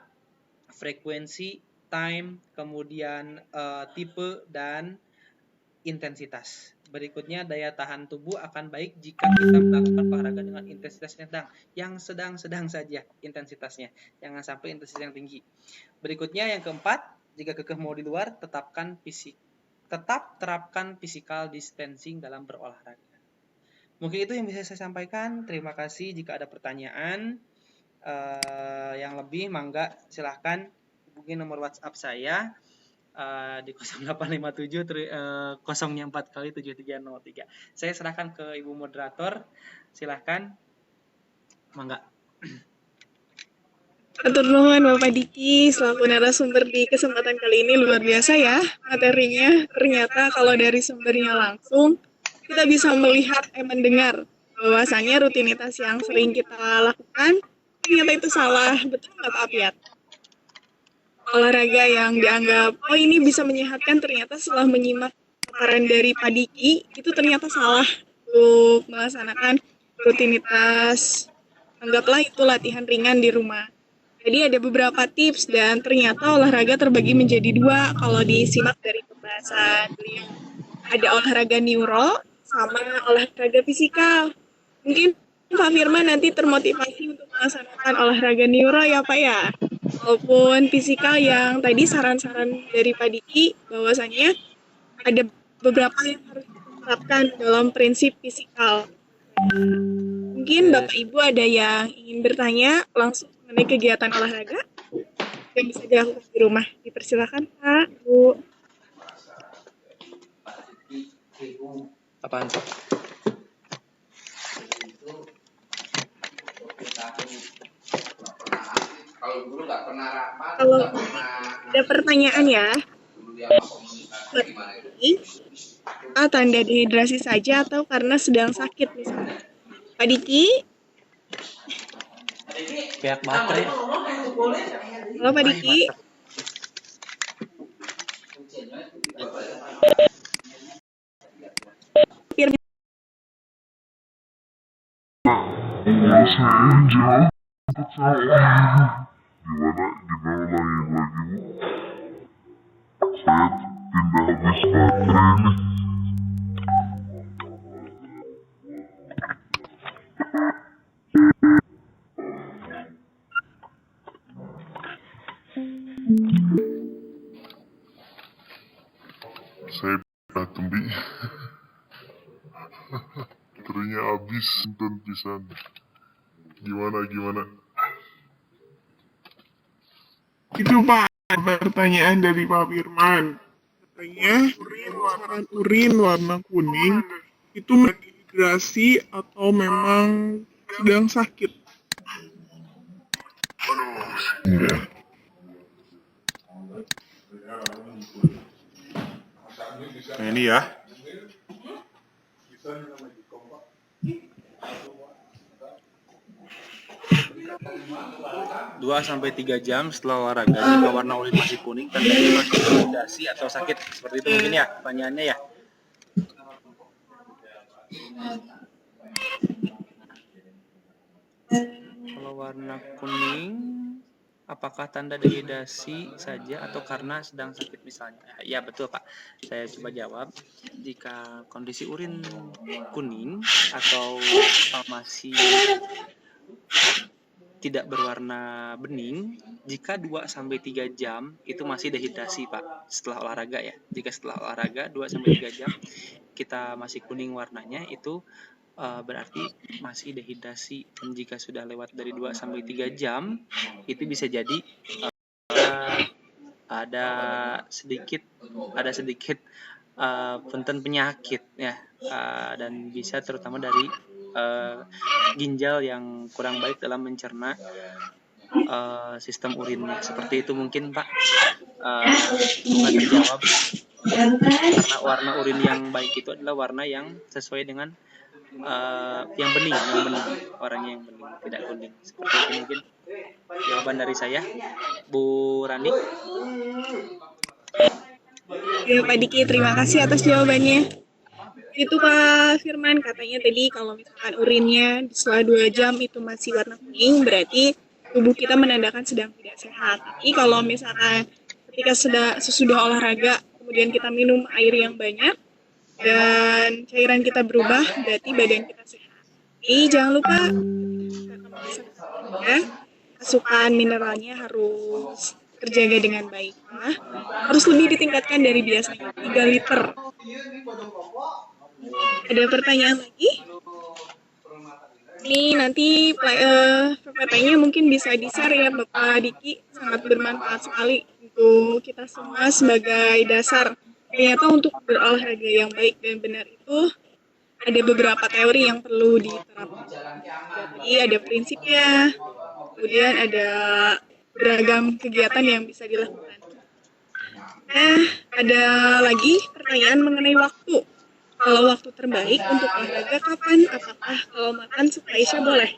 frekuensi, time, kemudian tipe, dan intensitas. Berikutnya, daya tahan tubuh akan baik jika kita melakukan olahraga dengan intensitas yang sedang saja intensitasnya. Jangan sampai intensitas yang tinggi. Berikutnya yang keempat, jika kekeh mau di luar, tetap terapkan physical distancing dalam berolahraga. Mungkin itu yang bisa saya sampaikan. Terima kasih. Jika ada pertanyaan yang lebih, mangga silahkan hubungi nomor WhatsApp saya di 0857 0nya 4 kali 7303. Saya serahkan ke Ibu moderator. Silahkan. Mangga. Atur nuhun Bapak Diki, selaku narasumber di kesempatan kali ini luar biasa ya materinya. Ternyata kalau dari sumbernya langsung, kita bisa melihat mendengar bahwasanya rutinitas yang sering kita lakukan ternyata itu salah. Betul nggak Pak Apiat? Olahraga yang dianggap, oh ini bisa menyehatkan, ternyata setelah menyimak paparan dari Pak Diki, itu ternyata salah untuk melaksanakan rutinitas, anggaplah itu latihan ringan di rumah. Jadi ada beberapa tips dan ternyata olahraga terbagi menjadi 2 kalau disimak dari pembahasan beliau. Ada olahraga neuro sama olahraga fisikal. Mungkin Pak Firman nanti termotivasi untuk melaksanakan olahraga neuro ya Pak ya. Maupun fisikal yang tadi saran-saran dari Pak Diki bahwasanya ada beberapa yang harus diterapkan dalam prinsip fisikal. Mungkin Bapak Ibu ada yang ingin bertanya langsung mengenai kegiatan olahraga yang bisa dilakukan di rumah. Dipersilakan Pak, Bu. Apaan? Kalau ada pertanyaan ya, tanda dehidrasi saja atau karena sedang sakit misalnya. Pak Diki? Pihak baterai. Halo Pak Diki. Firman. Gimana ulangin lagi Bu? Saya pindah habis baterai nih. Saya pindah tembi. Baterainya habis dan pisan. Gimana? Itu Pak, pertanyaan dari Pak Firman. Katanya urin warna kuning itu dehidrasi atau memang sedang sakit? Enggak. Nah ini ya. 2-3 jam setelah olahraga jika warna urin masih kuning tandanya masih dehidrasi atau sakit, seperti itu mungkin ya pertanyaannya ya. Kalau warna kuning apakah tanda dehidrasi saja atau karena sedang sakit misalnya? Ya betul Pak, saya coba jawab. Jika kondisi urin kuning atau masih tidak berwarna bening, jika 2-3 jam itu masih dehidrasi Pak, setelah olahraga ya. Jika setelah olahraga 2-3 jam kita masih kuning warnanya, itu berarti masih dehidrasi. Dan jika sudah lewat dari 2-3 jam, itu bisa jadi ada sedikit punten penyakit ya, dan bisa terutama dari ginjal yang kurang baik dalam mencerna sistem urinnya. Seperti itu mungkin Pak. Semoga terjawab. Karena warna urin yang baik itu adalah warna yang sesuai dengan yang bening, warnanya yang bening, tidak kuning. Seperti itu mungkin jawaban dari saya, Bu Rani. Ya Pak Diki, terima kasih atas jawabannya. Itu Pak Firman, katanya tadi kalau misalkan urinnya setelah 2 jam itu masih warna kuning, berarti tubuh kita menandakan sedang tidak sehat. Tapi kalau misalkan ketika sesudah olahraga, kemudian kita minum air yang banyak, dan cairan kita berubah, berarti badan kita sehat. Jadi jangan lupa, asupan mineralnya harus terjaga dengan baik. Nah, harus lebih ditingkatkan dari biasanya, 3 liter. Ada pertanyaan lagi? Ini nanti PPT-nya mungkin bisa di-share ya Bapak Diki, sangat bermanfaat sekali untuk kita semua sebagai dasar. Ternyata untuk berolahraga yang baik dan benar itu ada beberapa teori yang perlu diterapkan. Jadi ada prinsipnya, kemudian ada beragam kegiatan yang bisa dilakukan. Nah, ada lagi pertanyaan mengenai waktu. Kalau waktu terbaik untuk olahraga kapan? Apakah kalau makan setelah Isya boleh?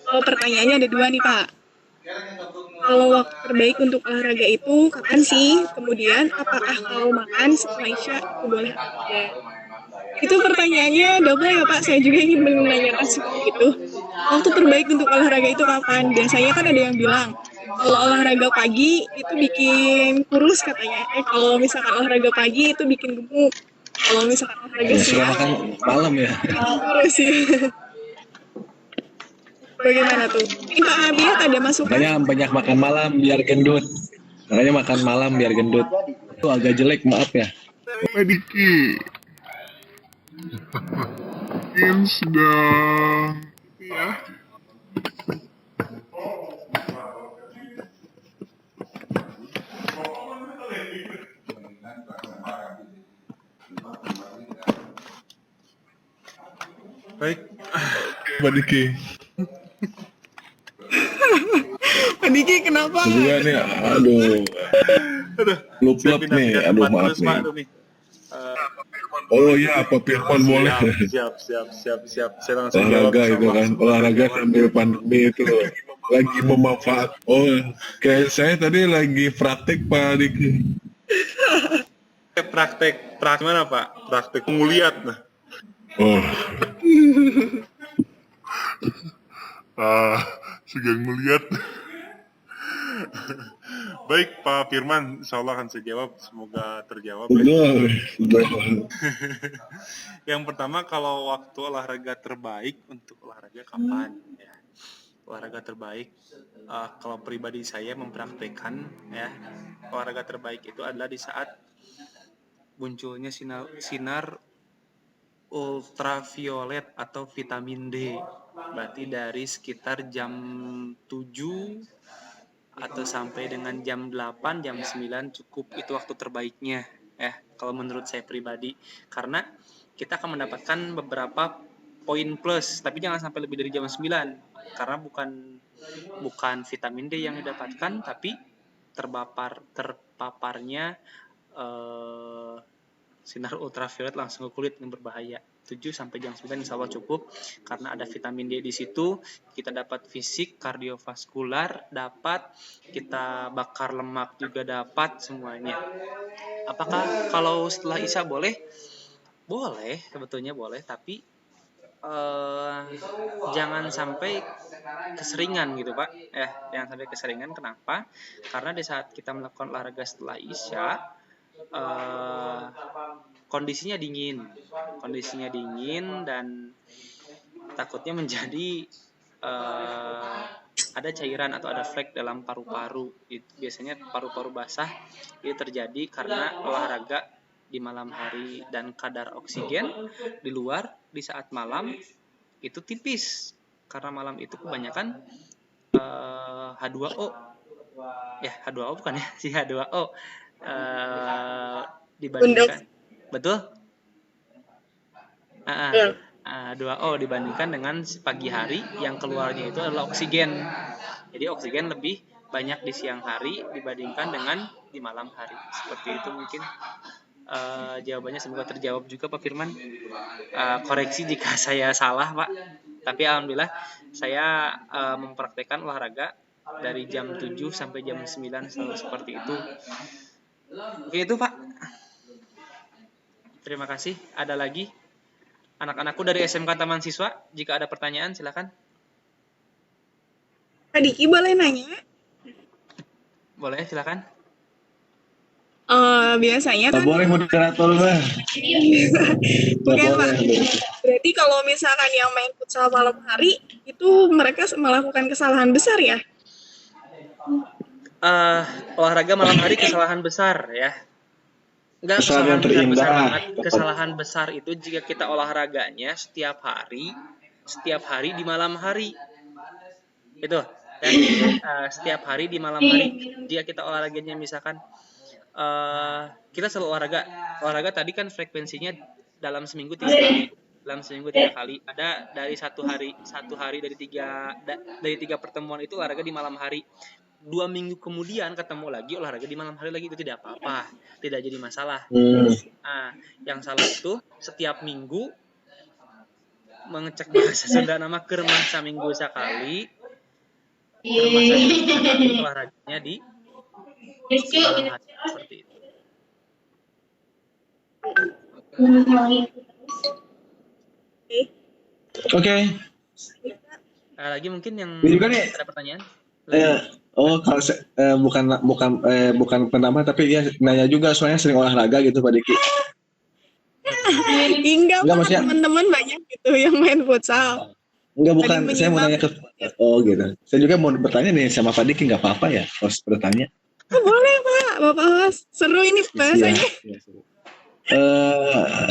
Kalau pertanyaannya ada 2 nih Pak. Kalau waktu terbaik untuk olahraga itu kapan sih? Kemudian apakah kalau makan setelah Isya itu boleh atau tidak? Itu pertanyaannya double ya Pak, saya juga ingin menanyakan seperti itu. Waktu terbaik untuk olahraga itu kapan? Biasanya kan ada yang bilang, kalau olahraga pagi itu bikin kurus katanya. Kalau misalkan olahraga pagi itu bikin gemuk. Kalau misalkan olahraga siang, makan malam ya. kurus ya. Bagaimana tuh? Ini Pak Abiat ada masukan? Makanya banyak makan malam biar gendut. Makanya makan malam biar gendut. Itu agak jelek, maaf ya. Pak Diki. Mungkin sedang ya. Baik, Pak Diki. Pak Diki kenapa? Juga nih, aduh. Luplep nih, aduh maaf nih. Oh iya, Pak Firman boleh. Siap. Saya langsung jawab. Olahraga itu kan, olahraga sambil pandemi itu. lagi memanfaat. Oh, kayak saya tadi lagi praktek Pak Diki. Praktek mana Pak? Praktek nguliat nah. Oh, Sudah ngeliat. Baik Pak Firman, insya Allah akan saya jawab. Semoga terjawab. betul. Yang pertama, kalau waktu olahraga terbaik untuk olahraga kapan? Ya. Olahraga terbaik, kalau pribadi saya mempraktekkan ya, olahraga terbaik itu adalah di saat munculnya sinar ultraviolet atau vitamin D. Berarti dari sekitar jam 7 atau sampai dengan jam 8, jam 9 cukup, itu waktu terbaiknya ya kalau menurut saya pribadi. Karena kita akan mendapatkan beberapa poin plus, tapi jangan sampai lebih dari jam 9 karena bukan vitamin D yang didapatkan, tapi terpaparnya sinar ultraviolet langsung ke kulit yang berbahaya. 7 sampai jam 9 insya Allah cukup karena ada vitamin D di situ. Kita dapat fisik, kardiovaskular dapat, kita bakar lemak juga dapat, semuanya. Apakah kalau setelah Isya boleh? Boleh, sebetulnya boleh, tapi jangan sampai keseringan gitu Pak. Jangan sampai keseringan. Kenapa? Karena di saat kita melakukan olahraga setelah Isya, kondisinya dingin dan takutnya menjadi ada cairan atau ada flek dalam paru-paru. Biasanya paru-paru basah itu terjadi karena olahraga di malam hari dan kadar oksigen di luar di saat malam itu tipis karena malam itu kebanyakan H2O. Ya, H2O bukan ya, si H2O dibandingkan betul? H2O dibandingkan dengan pagi hari yang keluarnya itu adalah oksigen. Jadi oksigen lebih banyak di siang hari dibandingkan dengan di malam hari. Seperti itu mungkin jawabannya, semoga terjawab juga Pak Firman. Koreksi jika saya salah Pak. Tapi alhamdulillah saya mempraktekkan olahraga dari jam 7 sampai jam 9 selalu seperti itu. Oke, itu Pak. Terima kasih. Ada lagi anak-anakku dari SMK Taman Siswa, jika ada pertanyaan silakan. Pak Diki boleh nanya? Boleh, silakan. Biasanya kan boleh moderator Mbak. Bukan Pak. Berarti kalau misalkan yang main futsal malam hari itu mereka melakukan kesalahan besar ya? Olahraga malam hari kesalahan besar ya. Enggak, kesalahan besar banget. Kesalahan besar itu jika kita olahraganya setiap hari di malam hari. Itu. Dan setiap hari di malam hari. Jika kita olahraganya misalkan kita selalu olahraga tadi kan frekuensinya dalam seminggu 3 kali. Dalam seminggu 3 kali. Ada dari satu hari dari tiga pertemuan itu olahraga di malam hari. 2 minggu kemudian ketemu lagi olahraga di malam hari lagi, itu tidak apa-apa, tidak jadi masalah. Yang salah itu setiap minggu mengecek bahasa Sunda nama kermah saminggu sekali, olahraganya di malam hari seperti itu. Oke. Lagi mungkin yang ada pertanyaan? Kalau bukan penambah, tapi dia nanya juga soalnya sering olahraga gitu Pak Diki. Enggak maksudnya teman-teman banyak gitu yang main futsal. Enggak, bukan, saya mau nanya ke gitu. Saya juga mau bertanya nih sama Pak Diki, nggak apa-apa ya host bertanya? Boleh Pak, Bapak host. Seru ini bahasanya.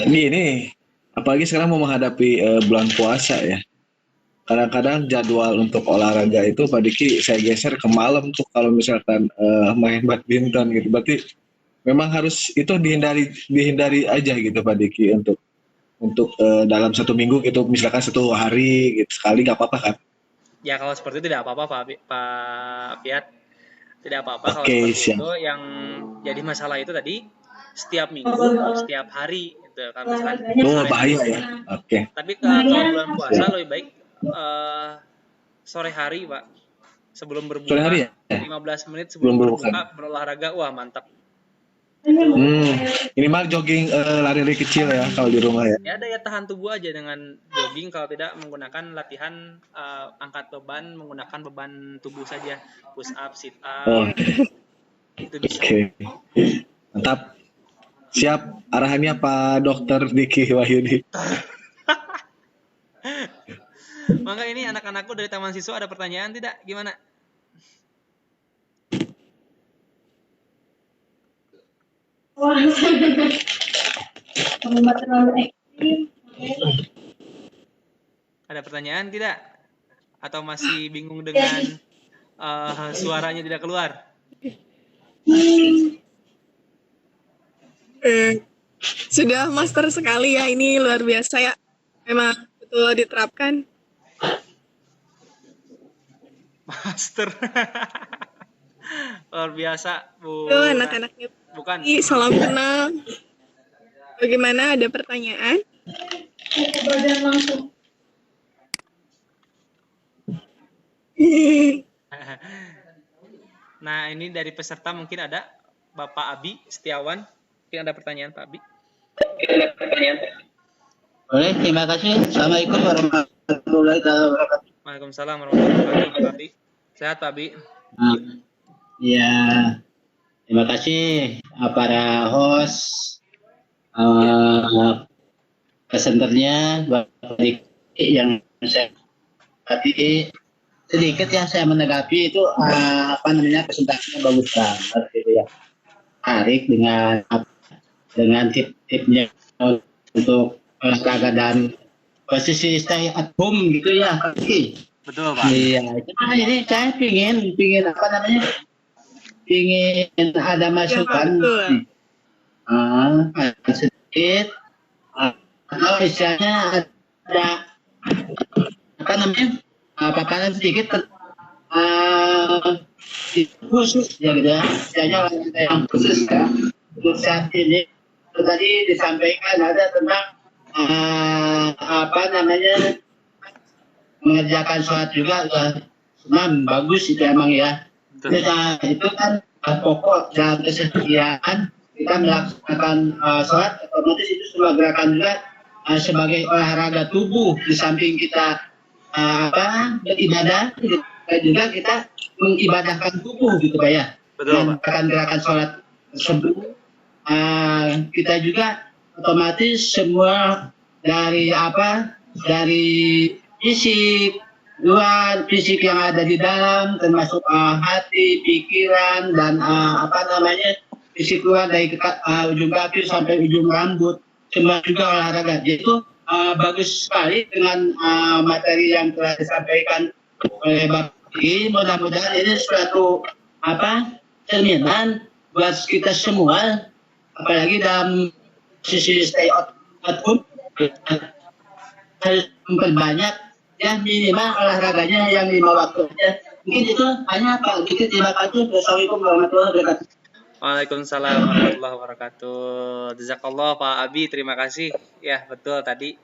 Gini, apalagi sekarang mau menghadapi bulan puasa ya. Kadang-kadang jadwal untuk olahraga itu Pak Diki saya geser ke malam tuh kalau misalkan main badminton gitu. Berarti memang harus itu dihindari aja gitu Pak Diki untuk dalam 1 minggu gitu, misalkan 1 hari gitu sekali, nggak apa-apa kan? Ya kalau seperti itu tidak apa-apa Pak Fiat, tidak apa-apa. Okay, kalau seperti itu. Yang jadi masalah itu tadi setiap minggu, setiap hari gitu kan, misalkan. Bahaya ya. Oke. Tapi kalau bulan puasa lebih baik sore hari Pak, sebelum berbuka. Sore hari ya? 15 menit sebelum berbuka berolahraga. Wah, mantap. Minimal jogging lari-lari kecil ya kalau di rumah ya. Ya daya tahan tubuh aja dengan jogging, kalau tidak menggunakan latihan angkat beban, menggunakan beban tubuh saja, push up, sit up. Itu bisa. Oke. Mantap. Siap. Arahannya Pak Dokter Diki Wahyudi. Maka ini anak-anakku dari Taman Siswa ada pertanyaan tidak? Gimana? Ada pertanyaan tidak? Atau masih bingung dengan suaranya tidak keluar? Sudah master sekali ya, ini luar biasa ya. Memang betul diterapkan. Master. Luar biasa, Bu. Anak-anaknya Bukan. salam kenal. Bagaimana, ada pertanyaan? Langsung. Nah, ini dari peserta mungkin ada Bapak Abi Setiawan. Mungkin ada pertanyaan Pak Abi. Boleh, terima kasih. Assalamualaikum warahmatullahi wabarakatuh. Waalaikumsalam warahmatullahi wabarakatuh, Pak Abi. Sehat, Pak Abi? Ya, terima kasih para host, presenternya, Bapak Diki yang saya tadi sedikit ya saya menanggapi itu presentasinya bagus banget gitu ya. Tarik dengan tip-tipnya untuk olahraga dan posisi stay at home gitu ya, Kaki. Betul, Pak. Iya, cuma ini saya pingin ada masukan. Sedikit atau misalnya ada paparan sedikit khusus ya gitu ya. Misalnya yang khusus ya. Untuk saat ini tadi disampaikan ada tentang mengerjakan sholat juga bagus itu emang ya. Itu kan pokok dalam keseharian kita melaksanakan sholat, otomatis itu sebuah gerakan juga sebagai olahraga tubuh. Di samping kita beribadah, juga kita mengibadahkan tubuh gitu Pak ya. Betul, Pak. Gerakan sholat tersebut kita juga otomatis semua dari fisik luar, fisik yang ada di dalam, termasuk hati, pikiran, dan fisik luar dari ujung kaki sampai ujung rambut, semua juga olahraga. Itu bagus sekali dengan materi yang telah disampaikan oleh Bapak Diki. Mudah-mudahan ini suatu cerminan buat kita semua, apalagi dalam sisi stay at home, harus memperbanyak ya minimal olahraganya yang 5 waktu ya. Mungkin itu hanya Pak Diki. Terima kasih. Wassalamualaikum warahmatullahi wabarakatuh. Waalaikumsalam warahmatullahi wabarakatuh. Jazakallah Pak Abi, terima kasih. Ya betul, tadi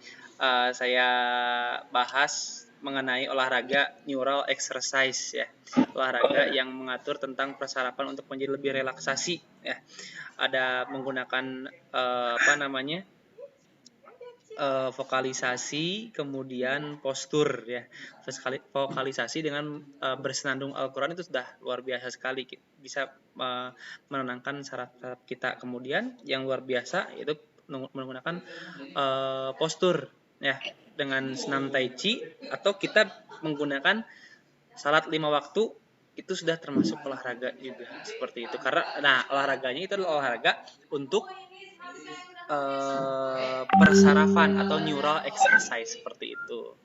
saya bahas mengenai olahraga neural exercise ya, olahraga yang mengatur tentang persarapan untuk menjadi lebih relaksasi ya. Ada menggunakan vokalisasi, kemudian postur ya. Vokalisasi dengan bersenandung Al-Quran itu sudah luar biasa sekali, bisa menenangkan saraf-saraf kita. Kemudian yang luar biasa itu menggunakan postur ya, dengan senam tai chi, atau kita menggunakan salat 5 waktu, itu sudah termasuk olahraga juga seperti itu. Karena olahraganya itu adalah olahraga untuk persarafan atau neural exercise seperti itu.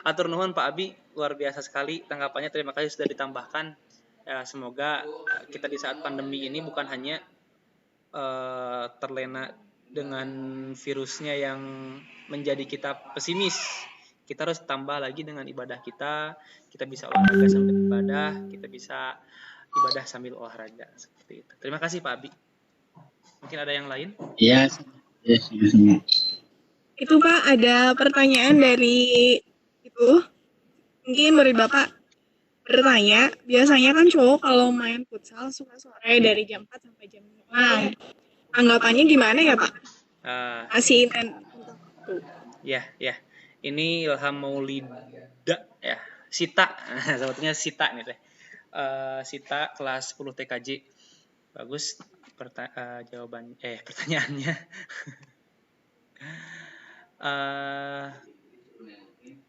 Atur nuhun Pak Abi, luar biasa sekali tanggapannya. Terima kasih sudah ditambahkan. Ya, semoga kita di saat pandemi ini bukan hanya terlena dengan virusnya yang menjadi kita pesimis. Kita harus tambah lagi dengan ibadah kita. Kita bisa olahraga sambil ibadah, kita bisa ibadah sambil olahraga seperti itu. Terima kasih Pak Abi. Mungkin ada yang lain? Iya. Yes. Itu Pak, ada pertanyaan dari itu. Mungkin dari Bapak. bertanya, biasanya kan cowok kalau main futsal suka sore dari jam 4 sampai jam 6. Anggapannya gimana ya Pak? Masih intens untuk waktu. Ya. Ini Ilham Maulida ya. Sita. Sebetulnya Sita nih teh. Sita kelas 10 TKJ. Bagus pertanyaannya.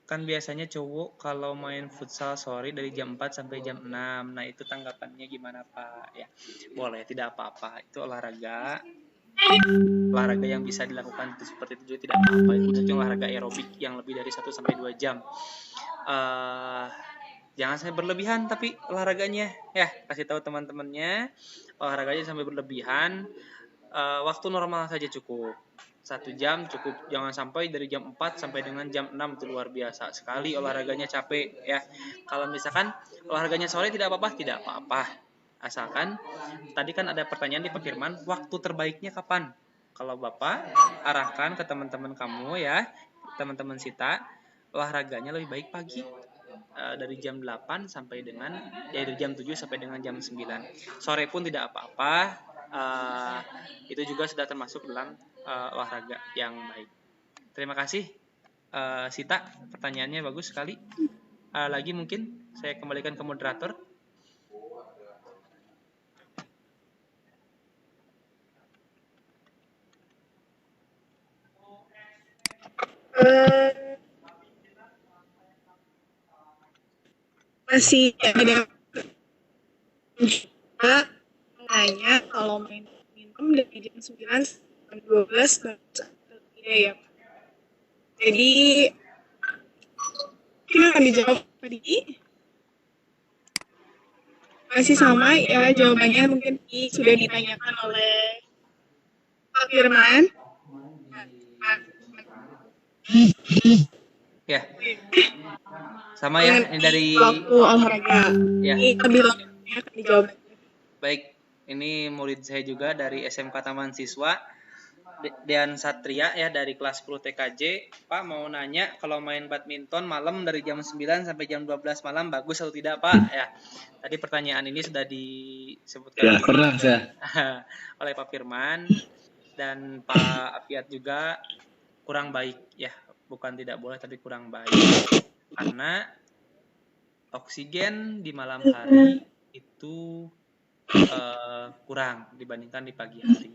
Kan biasanya cowok kalau main futsal sore dari jam 4 sampai jam 6. Nah, itu tanggapannya gimana, Pak? Ya, boleh, tidak apa-apa. Itu olahraga yang bisa dilakukan seperti itu juga tidak apa-apa. Itu maksudnya olahraga aerobik yang lebih dari 1 sampai 2 jam. Jangan sampai berlebihan tapi olahraganya ya, kasih tahu teman-temannya olahraganya sampai berlebihan. Waktu normal saja cukup. 1 jam cukup, jangan sampai dari jam 4 sampai dengan jam 6, itu luar biasa sekali olahraganya, capek ya. Kalau misalkan olahraganya sore tidak apa-apa. Asalkan tadi kan ada pertanyaan di Pak Firman, waktu terbaiknya kapan? Kalau Bapak arahkan ke teman-teman kamu ya, teman-teman Sita, olahraganya lebih baik pagi. Dari jam 8 sampai dengan dari jam 7 sampai dengan jam 9. Sore pun tidak apa-apa. Itu juga sudah termasuk dalam olahraga yang baik. Terima kasih Sita, pertanyaannya bagus sekali. Lagi mungkin saya kembalikan ke moderator. Masih ada juga nanya kalau main badminton dari jam 9 sampai 12 baru tidak ya Pak. Jadi mungkin akan dijawab tadi. Masih sama ya jawabannya, mungkin sudah ditanyakan oleh Pak Firman. Ya. Sama ya, ini dari waktu olahraga. Ya. Ini lebih lengkapnya akan dijawab. Baik, ini murid saya juga dari SMK Taman Siswa, Dean Satria ya, dari kelas 10 TKJ. Pak mau nanya, kalau main badminton malam dari jam 9 sampai jam 12 malam bagus atau tidak Pak? Ya, tadi pertanyaan ini sudah disebutkan ya, pernah saya oleh Pak Firman dan Pak Afiat juga, kurang baik ya, bukan tidak boleh tapi kurang baik, karena oksigen di malam hari itu kurang dibandingkan di pagi hari,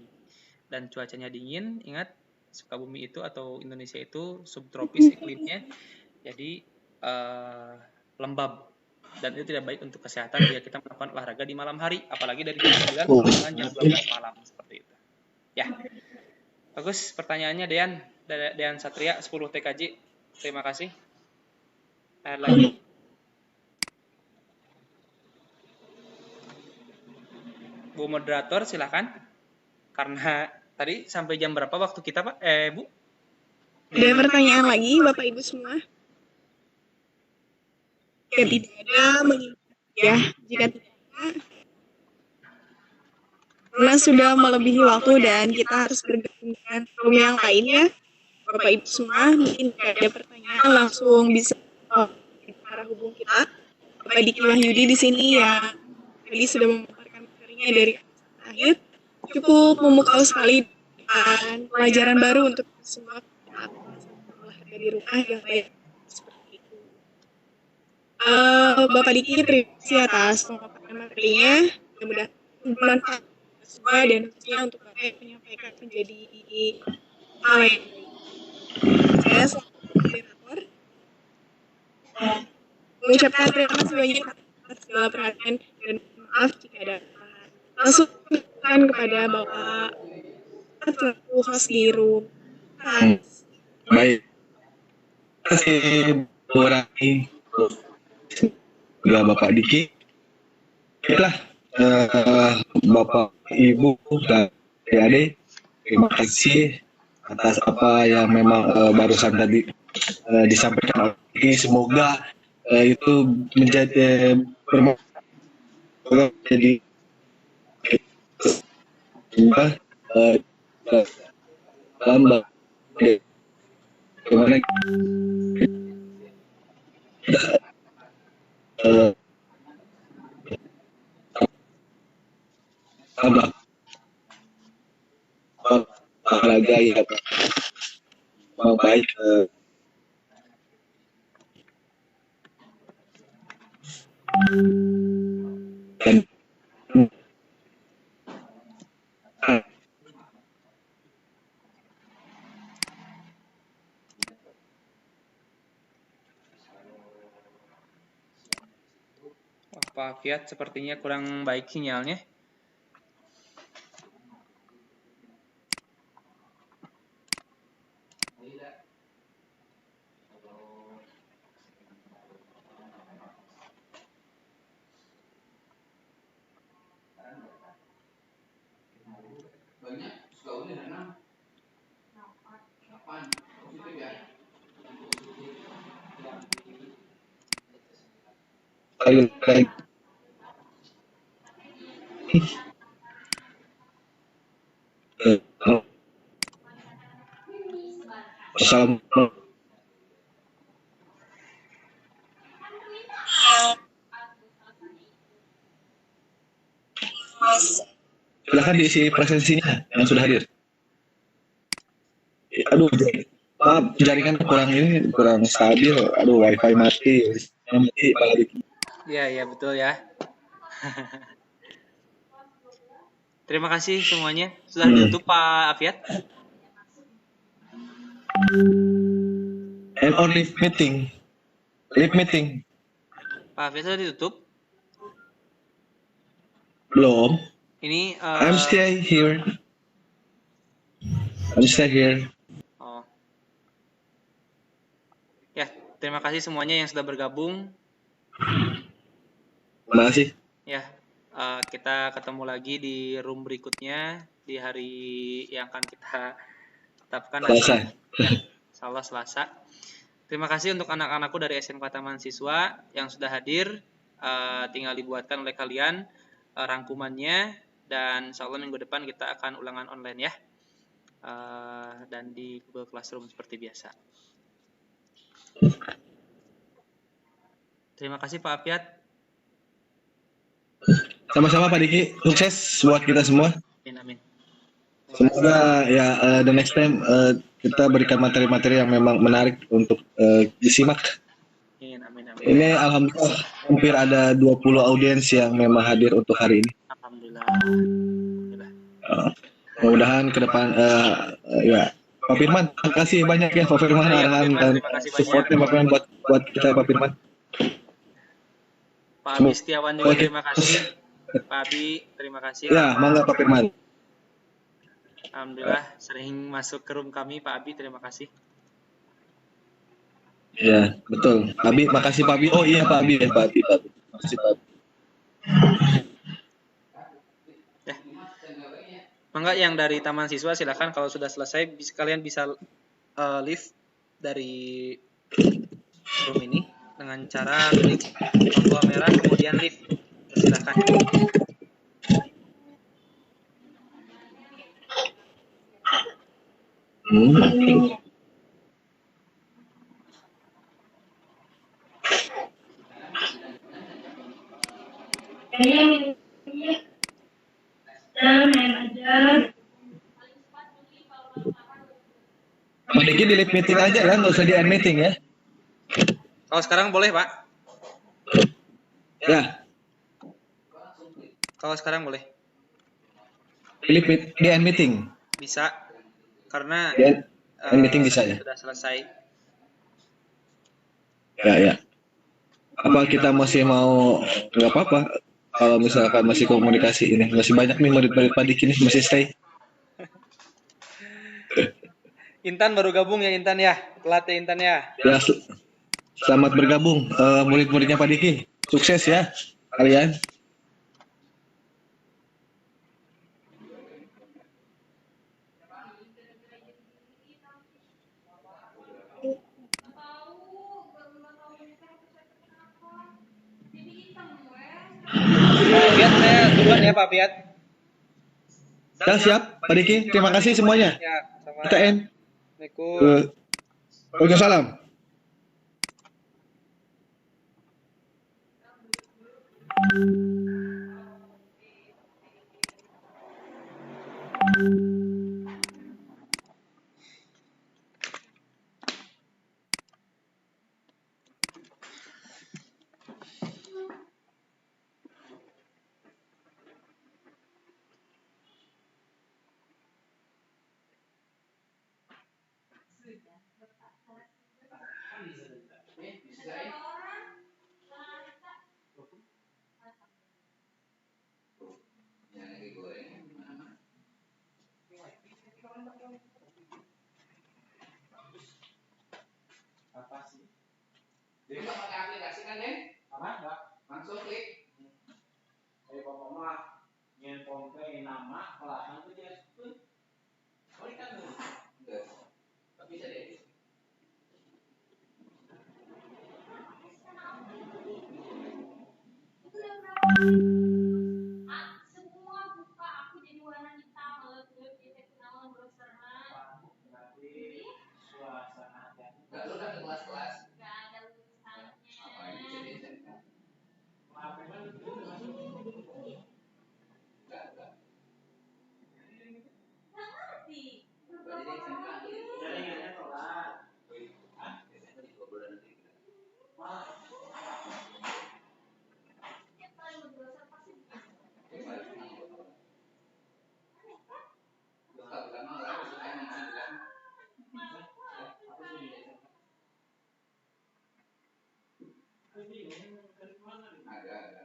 dan cuacanya dingin. Ingat, Sukabumi itu atau Indonesia itu subtropis iklimnya, jadi lembab, dan itu tidak baik untuk kesehatan jika kita melakukan olahraga di malam hari, apalagi dari jam 9 sampai dengan jam 12 malam seperti itu ya. Bagus pertanyaannya Dean Satria 10 TKJ, terima kasih. Ada lagi? Bu moderator silakan, karena tadi sampai jam berapa waktu kita Pak? Bu? Ada pertanyaan lagi Bapak Ibu semua? Jika tidak ada, ya. Jika tidak ada, karena sudah melebihi waktu dan kita harus bergabung dengan forum yang lain ya, Bapak Ibu semua, mungkin jika ada pertanyaan langsung bisa arah hubung kita. Bapak Diki Wahyudi di sini ya, tadi sudah memaparkan materinya dari akhir, cukup memukau sekali dan pelajaran baru untuk semua olahraga di rumah yang baik seperti itu. Bapak Diki terima kasih atas pemaparan materinya, mudah-mudahan bermanfaat semua dan tentunya untuk Bapak menyampaikan menjadi hal yang baik. Saya selaku moderator mengucapkan terima kasih banyak atas segala perhatian dan maaf jika ada kesalahan. Langsung kepada Bapak selaku host di room. Baik. Terima kasih Bu Rani, juga Bapak Diki. Itulah Bapak Ibu dan adik, terima kasih atas apa yang memang barusan tadi disampaikan oleh Diki. Semoga itu menjadi jadi bagaimana olahraga yang baik dan Wah, Pak Fiat sepertinya kurang baik sinyalnya. lagi Assalamualaikum. Silahkan diisi presensinya yang sudah hadir. Aduh, maaf, jaringan kurang stabil. Aduh, wifi mati. Iya, betul ya. Terima kasih semuanya. Sudah ditutup Pak Afiat? And on live meeting. Pak Afiat sudah ditutup? Belum. Ini I'm still here. Oh. Ya, terima kasih semuanya yang sudah bergabung. Terima kasih. Ya, kita ketemu lagi di room berikutnya di hari yang akan kita tetapkan nanti. Ya, Selasa. Terima kasih untuk anak-anakku dari SMK Taman Siswa yang sudah hadir. Tinggal dibuatkan oleh kalian rangkumannya, dan insya Allah minggu depan kita akan ulangan online ya. Dan di Google Classroom seperti biasa. Terima kasih Pak Afiat. Sama-sama Pak Diki, sukses buat kita semua. Amin. Semoga ya the next time kita berikan materi-materi yang memang menarik untuk disimak. Amin. Ini alhamdulillah hampir ada 20 audiens yang memang hadir untuk hari ini. Alhamdulillah. Mudah-mudahan ke depan ya Pak Firman, terima kasih banyak ya Pak Firman, arahan dan supportnya Pak Firman buat kita Pak Firman. Pak Abi Setiawan juga terima kasih. Pak Abi, terima kasih. Ya, mangga Pak Firman. Alhamdulillah sering masuk ke room kami Pak Abi, terima kasih. Ya, betul. Pak Abi, makasih Pak Abi. Oh iya Pak Abi, Pak Abi. Makasih Pak Abi. Ya. Mangga yang dari Taman Siswa silakan kalau sudah selesai kalian bisa leave dari room ini dengan cara klik tombol merah kemudian leave. Silakan. Pak Diki di live meeting aja lah, nggak usah di end meeting ya. Kalau sekarang boleh Pak? Ya. Kalau sekarang boleh. Di end meeting. Bisa. Karena end meeting bisa ya. Sudah selesai. Ya. Apa kita masih mau nggak apa-apa kalau misalkan masih komunikasi ini masih banyak nih murid-murid Pak Diki nih masih stay. Intan baru gabung ya Intan ya, telat ya Intan ya. Ya, selamat bergabung murid-muridnya Pak Diki, sukses ya kalian. Piat saya duluan ya Pak Piat. Ya siap Pak Diki, terima kasih semuanya. Ya, sama. Kita end. Waalaikumsalam. nggak pakai aplikasi kan, Den? Enggak. Langsung klik. Bapak mah nginfo nama pelahan tuh dia tuh. Oh, ini kan enggak. Tapi bisa deh. Semua buka aku jadi warna hitam kalau tuh kita kenalan browsernya. Berarti suasana enggak lu kan kelas-kelas. Enggak ada urusannya. Apa ini jadi SMK? Apa kan itu masuk? Enggak. Enggak ngerti. Berarti SMK jaringannya telat. Ah, biasanya di 2 bulan nanti. Wah. Setiap kali berbrowser pasti begitu. Ada.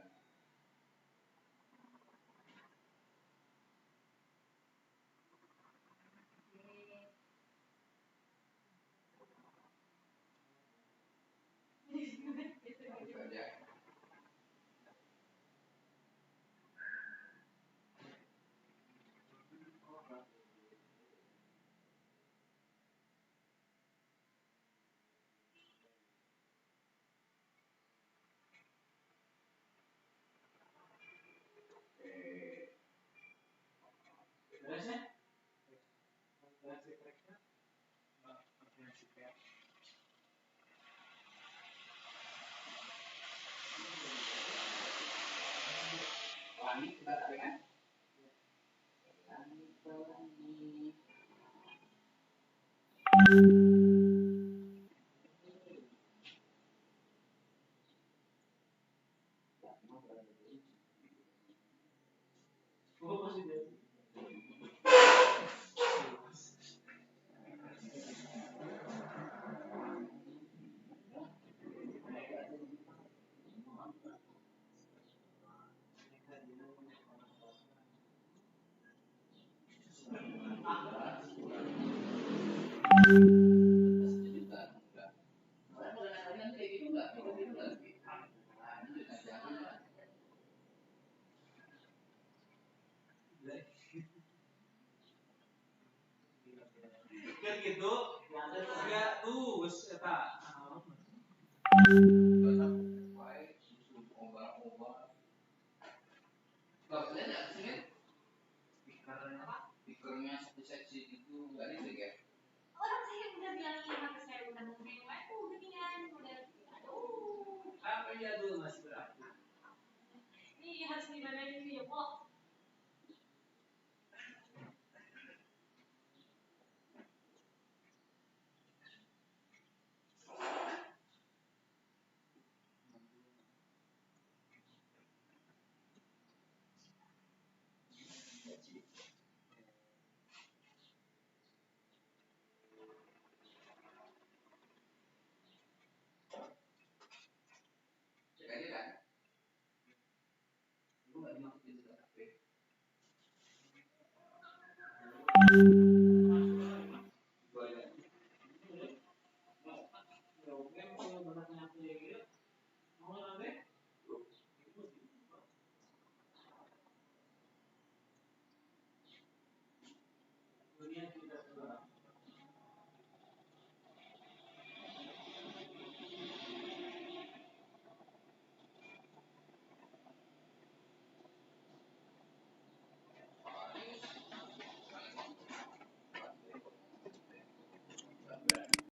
Langit kita ada kan? Langit pelangi. Kan gitu, yang ada juga tuh, eta. Speakernya seksi itu nggak listrik ya? Orang saya udah bilang ini maka saya udah mau main itu geningan udah aduh apa ya dulu masih berarti ini harus dibenerin ya Pok. Cek aja kan? Lu nggak dimasukin ke HP.